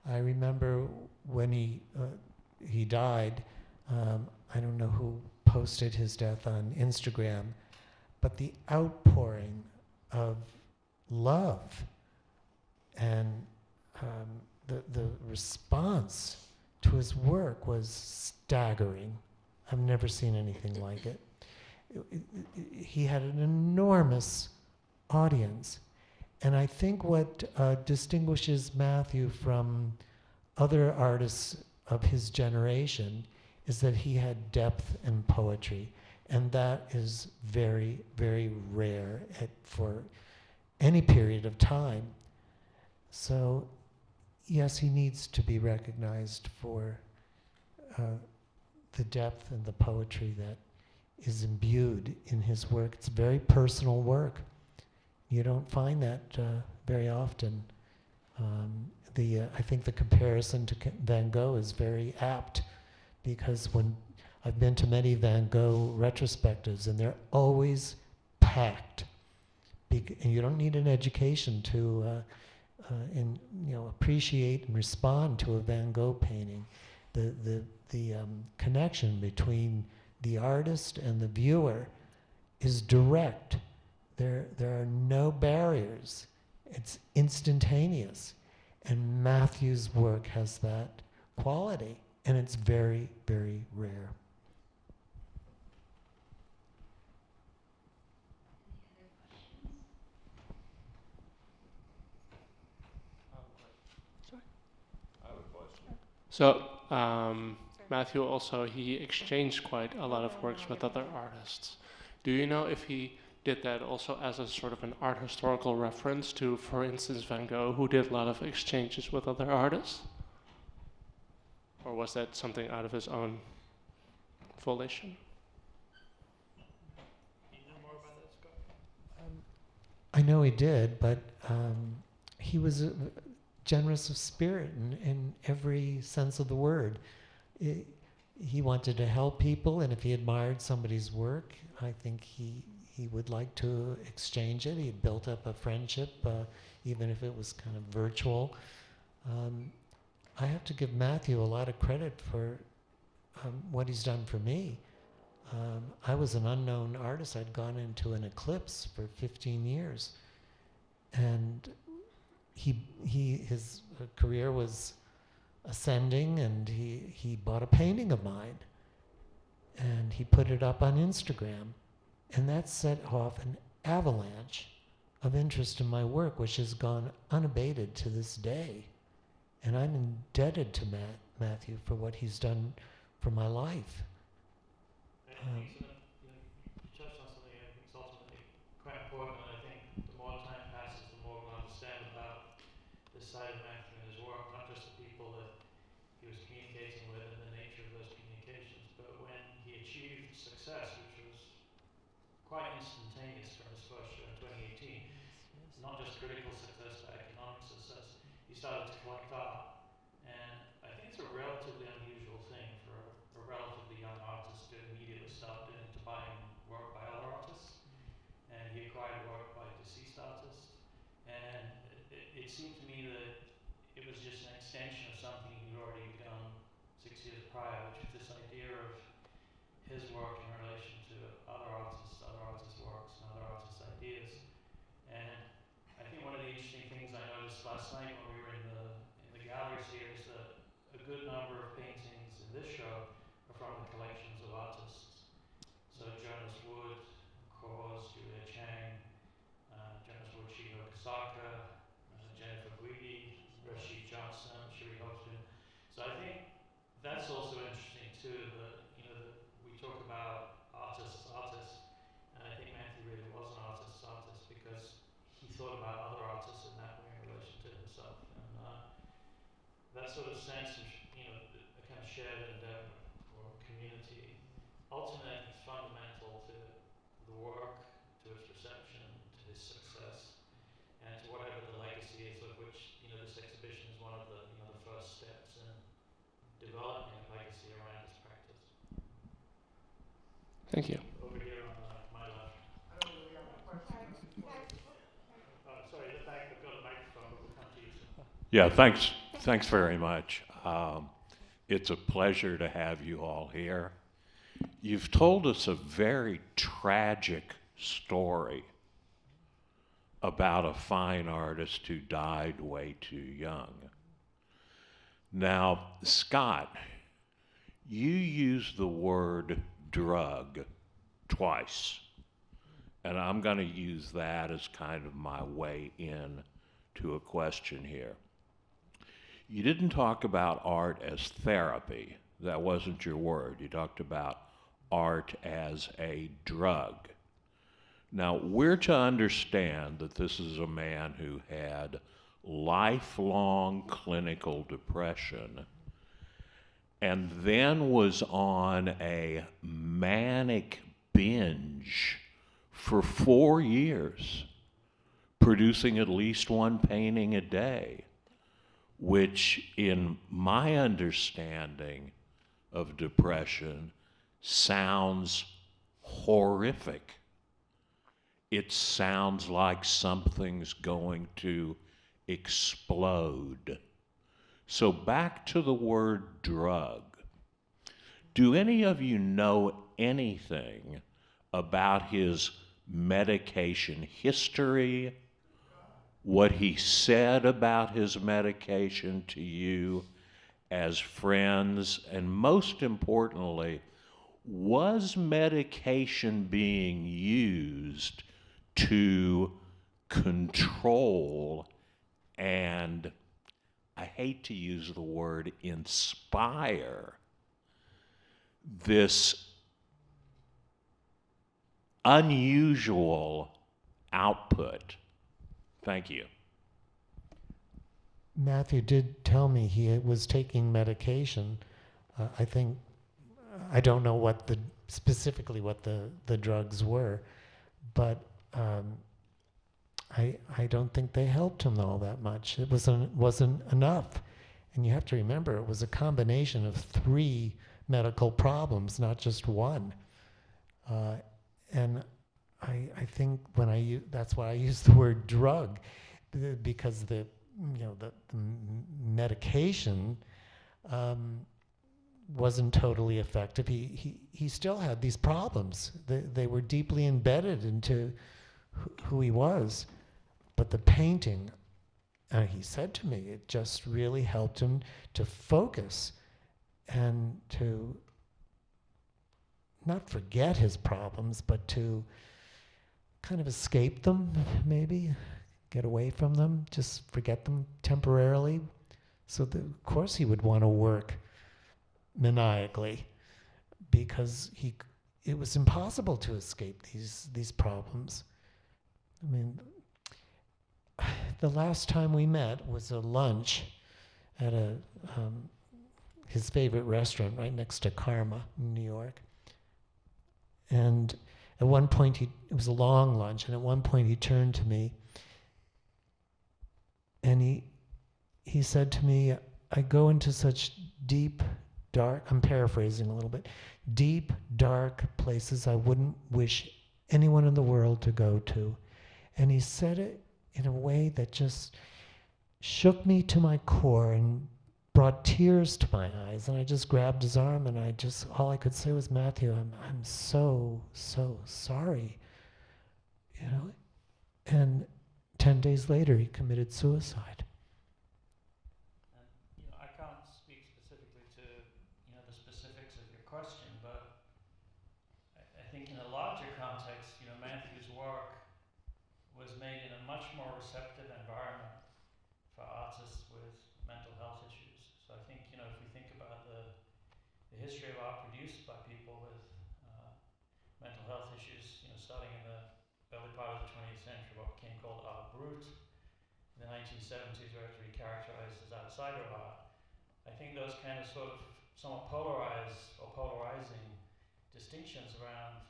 I remember when he died, I don't know who posted his death on Instagram, but the outpouring of love and the response to his work was staggering. I've never seen anything like it. He had an enormous audience. And I think what distinguishes Matthew from other artists of his generation is that he had depth and poetry. And that is very, very rare for any period of time. So, yes, he needs to be recognized for the depth and the poetry that is imbued in his work. It's very personal work. You don't find that very often. I think the comparison to Van Gogh is very apt, because when I've been to many Van Gogh retrospectives, and they're always packed. And you don't need an education to appreciate and respond to a Van Gogh painting. The connection between the artist and the viewer is direct. There are no barriers. It's instantaneous. And Matthew's work has that quality, and it's very, very rare. I have a question. So, Matthew also, he exchanged quite a lot of works with other artists. Do you know if he did that also as a sort of an art historical reference to, for instance, Van Gogh, who did a lot of exchanges with other artists? Or was that something out of his own volition? Do you know more about that, Scott? I know he did, but he was generous of spirit in every sense of the word. He wanted to help people, and if he admired somebody's work, I think he would like to exchange it. He had built up a friendship, even if it was kind of virtual. I have to give Matthew a lot of credit for what he's done for me. I was an unknown artist. I'd gone into an eclipse for 15 years. And his career was ascending, and he bought a painting of mine. And he put it up on Instagram. And that set off an avalanche of interest in my work, which has gone unabated to this day. And I'm indebted to Matthew for what he's done for my life. You touched on something I think is ultimately quite important, and I think the more time passes, the more we'll understand about this side of Matthew and his work, not just the people that he was communicating with and the nature of those communications, but when he achieved success, which was quite instantaneous from his first show in 2018, not just critical success, but economic success, he started to collect art. And I think it's a relatively unusual thing for a relatively young artist to immediately start into buying work by other artists. And he acquired work by deceased artists. And it seemed to me that it was just an extension of something he'd already begun 6 years prior, which was this idea of his work in relation to other artists' works, and other artists' ideas. And I think one of the interesting things I noticed last night when we were in the galleries here is that a good number of paintings in this show are from the collections of artists. So Jonas Wood, Cause, Julia Chang, Jonas Wood, Shiho Kasaka, Jennifer Guidi, Rashid Johnson, Sheree Hopton. So I think that's also interesting too, that we talk about artists, and I think Matthew really was an artist because he thought about other artists in that way in relation to himself, and that sort of sense of a kind of shared endeavor or community. Ultimately, I think it's fundamental to the work, to its reception, to his success, and to whatever the legacy is, of which this exhibition is one of the the first steps in developing a legacy around his practice. Thank you. Over here on my left. I don't really have a question. I'm just wondering Yeah, thanks very much. It's a pleasure to have you all here. You've told us a very tragic story about a fine artist who died way too young. Now, Scott, you used the word drug twice, and I'm going to use that as kind of my way in to a question here. You didn't talk about art as therapy. That wasn't your word. You talked about art as a drug. Now, we're to understand that this is a man who had lifelong clinical depression and then was on a manic binge for 4 years, producing at least one painting a day, which, in my understanding of depression, sounds horrific. It sounds like something's going to explode. So back to the word drug. Do any of you know anything about his medication history, what he said about his medication to you as friends, and most importantly, was medication being used to control and, I hate to use the word, inspire this unusual output? Thank you. Matthew did tell me he was taking medication. I think, I don't know what specifically what the drugs were, but I don't think they helped him all that much. It wasn't enough. And you have to remember, it was a combination of 3 medical problems, not just one. And I think that's why I use the word drug, because the medication wasn't totally effective. He still had these problems. They were deeply embedded into who he was. But the painting, he said to me, it just really helped him to focus and to not forget his problems, but to kind of escape them, maybe, get away from them, just forget them temporarily. So of course he would want to work maniacally, because it was impossible to escape these problems. I mean, the last time we met was a lunch at his favorite restaurant right next to Karma in New York. And at one point, it was a long lunch, and at one point he turned to me and he said to me, I go into such deep, dark, I'm paraphrasing a little bit, deep, dark places I wouldn't wish anyone in the world to go to. And he said it in a way that just shook me to my core and brought tears to my eyes. And I just grabbed his arm, and all I could say was, Matthew, I'm so, so sorry. You know? And 10 days later, he committed suicide. And I can't speak specifically to the specifics of your question, but I think in a larger context, Matthew's work was made in a much more receptive environment for artists with mental health issues. So I think, if we think about the history of art produced by people with mental health issues, starting in the early part of the 20th century, what became called art brut, in the 1970s, where it was recharacterized as outsider art, I think those kind of sort of somewhat polarized or polarizing distinctions around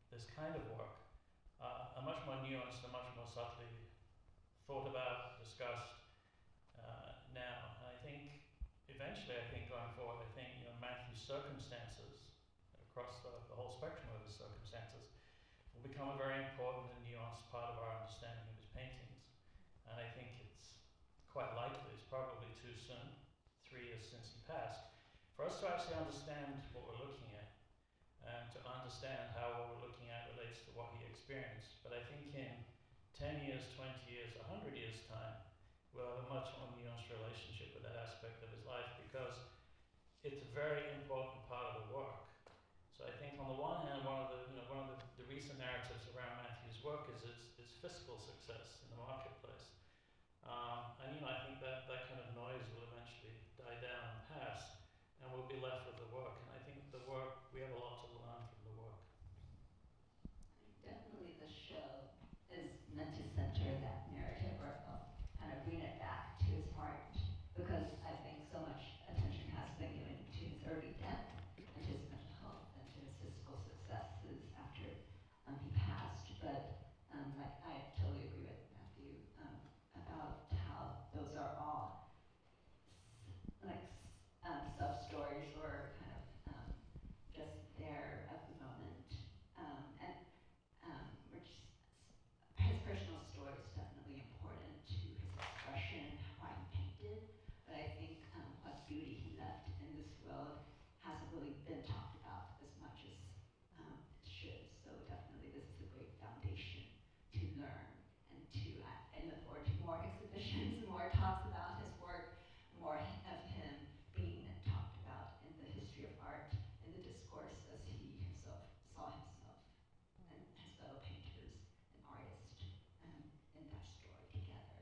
this kind of work are much more nuanced and much more subtly thought about, discussed now. And I think eventually, going forward, Matthew's circumstances across the whole spectrum of his circumstances will become a very important and nuanced part of our understanding of his paintings. And I think it's quite likely probably too soon, 3 years since he passed, for us to actually understand what we're looking at and to understand how what we're looking at relates to what he experienced. But I think in 10 years, 20 years, 100 years' time, we'll have a much more nuanced relationship with that aspect of his life because it's a very important part of the work. So I think on the one hand, one of the recent narratives around Matthew's work is its fiscal success in the marketplace. And I think that kind of noise will eventually die down and pass, and we'll be left with the work. And I think the work, we have a lot to learn from the work. Definitely the show is meant to center that narrative or kind of bring it back to his heart, because I think so much attention has been given to his early death and to his mental health and to his physical successes after he passed. But like I totally agree with Matthew about how those are all sub-stories or kind of just there at the moment. And which his personal story is definitely important to his expression, why he painted. But I think what beauty he left in this world hasn't really been talked about as much as it should. So definitely this is a great foundation to learn and to, I look forward to more exhibitions, more talks about his work, more of him being talked about in the history of art, in the discourse as he himself saw himself and his fellow painters and artists in that story together.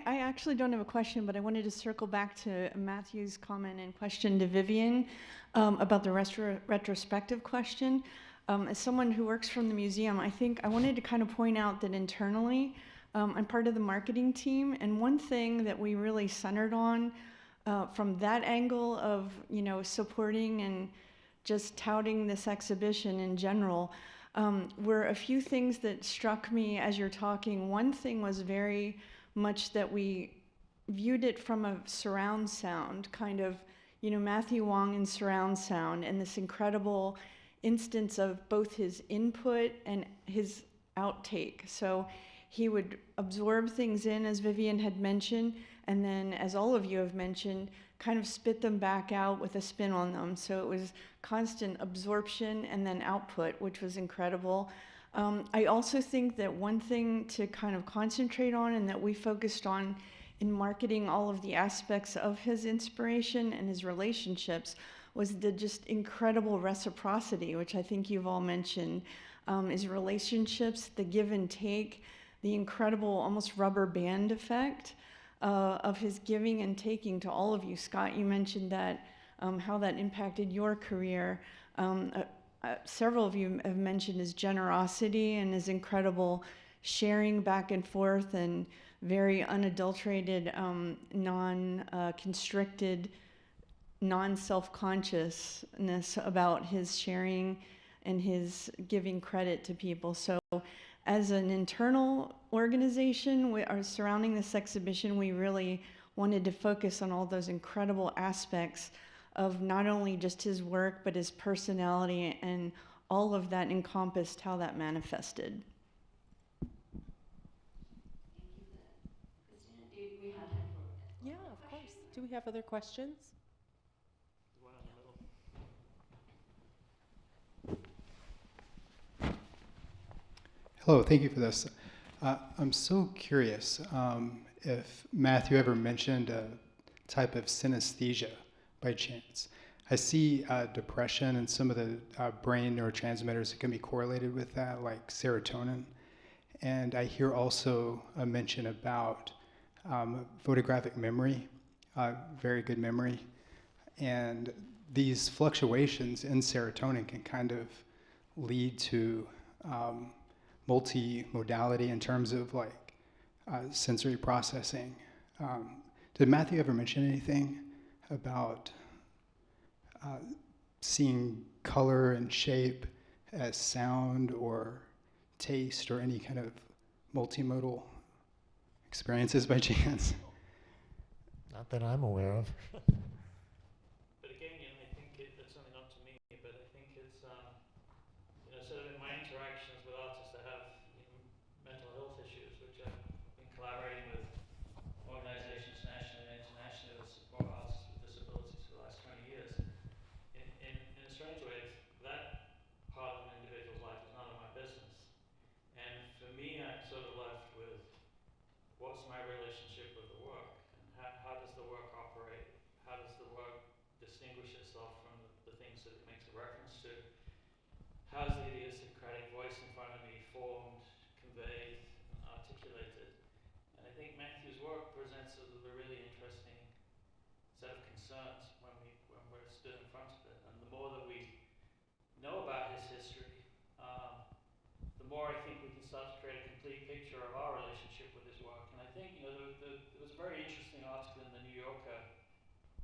I actually don't have a question, but I wanted to circle back to Matthew's comment and question to Vivian about the retrospective question. As someone who works from the museum, I think I wanted to kind of point out that internally, I'm part of the marketing team, and one thing that we really centered on from that angle of, supporting and just touting this exhibition in general, were a few things that struck me as you're talking. One thing was very much that we viewed it from a surround sound, kind of, Matthew Wong in surround sound, and this incredible instance of both his input and his outtake. So he would absorb things in, as Vivian had mentioned, and then, as all of you have mentioned, kind of spit them back out with a spin on them. So it was constant absorption and then output, which was incredible. I also think that one thing to kind of concentrate on and that we focused on in marketing all of the aspects of his inspiration and his relationships was the just incredible reciprocity, which I think you've all mentioned, is relationships, the give and take, the incredible almost rubber band effect of his giving and taking to all of you. Scott, you mentioned that, how that impacted your career. Several of you have mentioned his generosity and his incredible sharing back and forth and very unadulterated, non-constricted, non-self-consciousness about his sharing and his giving credit to people. So as an internal organization, we are surrounding this exhibition, we really wanted to focus on all those incredible aspects of not only just his work, but his personality, and all of that encompassed how that manifested. Thank you, Christina. Do we have time for Yeah, of course. Do we have other questions? The one in the middle. Hello, thank you for this. I'm so curious if Matthew ever mentioned a type of synesthesia by chance. I see depression and some of the brain neurotransmitters that can be correlated with that, like serotonin. And I hear also a mention about photographic memory, very good memory. And these fluctuations in serotonin can kind of lead to multimodality in terms of like sensory processing. Did Matthew ever mention anything about seeing color and shape as sound or taste or any kind of multimodal experiences by chance? Not that I'm aware of. But again, I think it's something not to me, but I think it's, sort of in my interactions with artists that have mental health issues, which I've been collaborating with what's my relationship with the work, and how does the work operate? How does the work distinguish itself from the things that it makes a reference to? How is the idiosyncratic voice in front of me formed, conveyed, articulated? And I think Matthew's work presents us with a really interesting set of concerns when we're stood in front of it. And the more that we know about his history, the more I think we can start to create a complete picture of our relationship with his work. And I think, there was a very interesting article in the New Yorker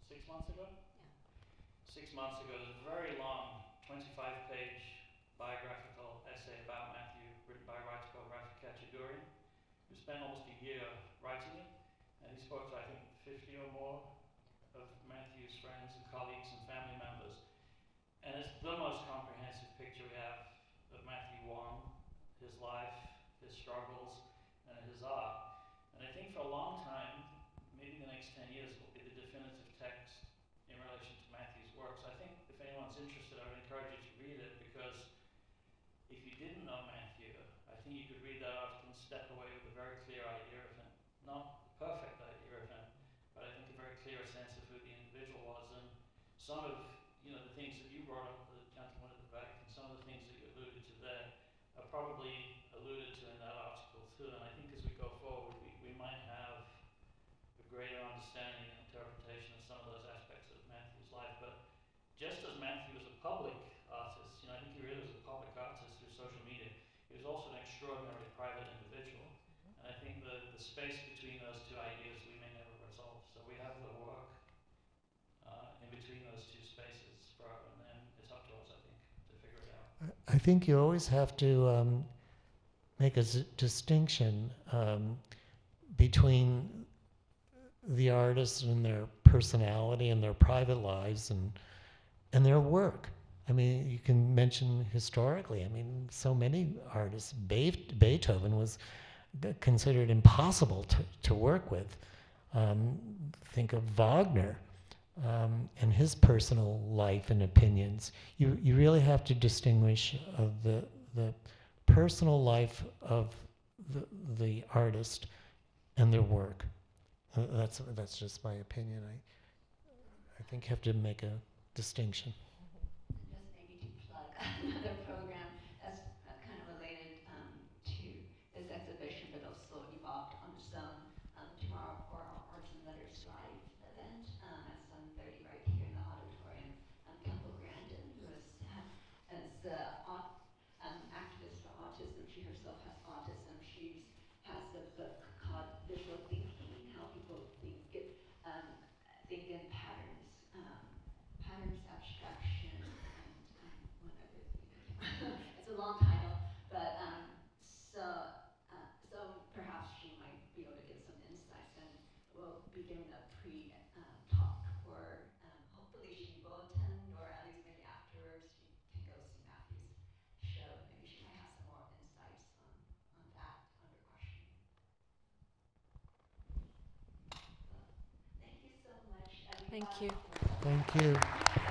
6 months ago? Yeah. 6 months ago, it was a very long 25-page biographical essay about Matthew, written by a writer called Rafi Khachaturian, who spent almost a year writing it. And he spoke to, I think, 50 or more of Matthew's friends and colleagues and family members. And it's the most comprehensive picture we have of Matthew Wong, his life, his struggles, and his art. And I think for a long time, maybe the next 10 years will be the definitive text in relation to Matthew's work. So I think if anyone's interested, I would encourage you to read it, because if you didn't know Matthew, I think you could read that article and step away with a very clear idea of him. Not the perfect idea of him, but I think a very clear sense of who the individual was. And some of the things that you brought up, the gentleman at the back, and some of the things that you alluded to there are probably alluded to in that article too. And I think as we go forward, we might have a greater understanding and interpretation of some of those aspects of Matthew's life. But just as Matthew was a public artist, I think he really was a public artist through social media, he was also an extraordinarily private individual. And I think the space between those two ideas we may never resolve. So we have the work in between those two spaces forever, and then it's up to us, I think, to figure it out. I think you always have to make a distinction between the artists and their personality and their private lives and their work. I mean, you can mention historically, so many artists. Beethoven was considered impossible to work with. Think of Wagner and his personal life and opinions. You really have to distinguish the personal life of the artist and their work. That's just my opinion. I think you have to make a distinction. Just maybe to plug another program that's kind of related to this exhibition, but also evolved on its own. Tomorrow for our Arts and Letters Live event at 7:30 right here in the auditorium. Temple Grandin, who is activist for autism, she herself has autism. She has a book called Visual Thinking, how people think in patterns, abstraction, and one other thing. It's a long title, but so perhaps she might be able to give some insights, and we'll be giving a pre-talk, or hopefully she will attend, or at least maybe afterwards she can go see Matthew's show, and maybe she might have some more insights on that under questioning. Thank you so much, everybody. Thank you. Thank you.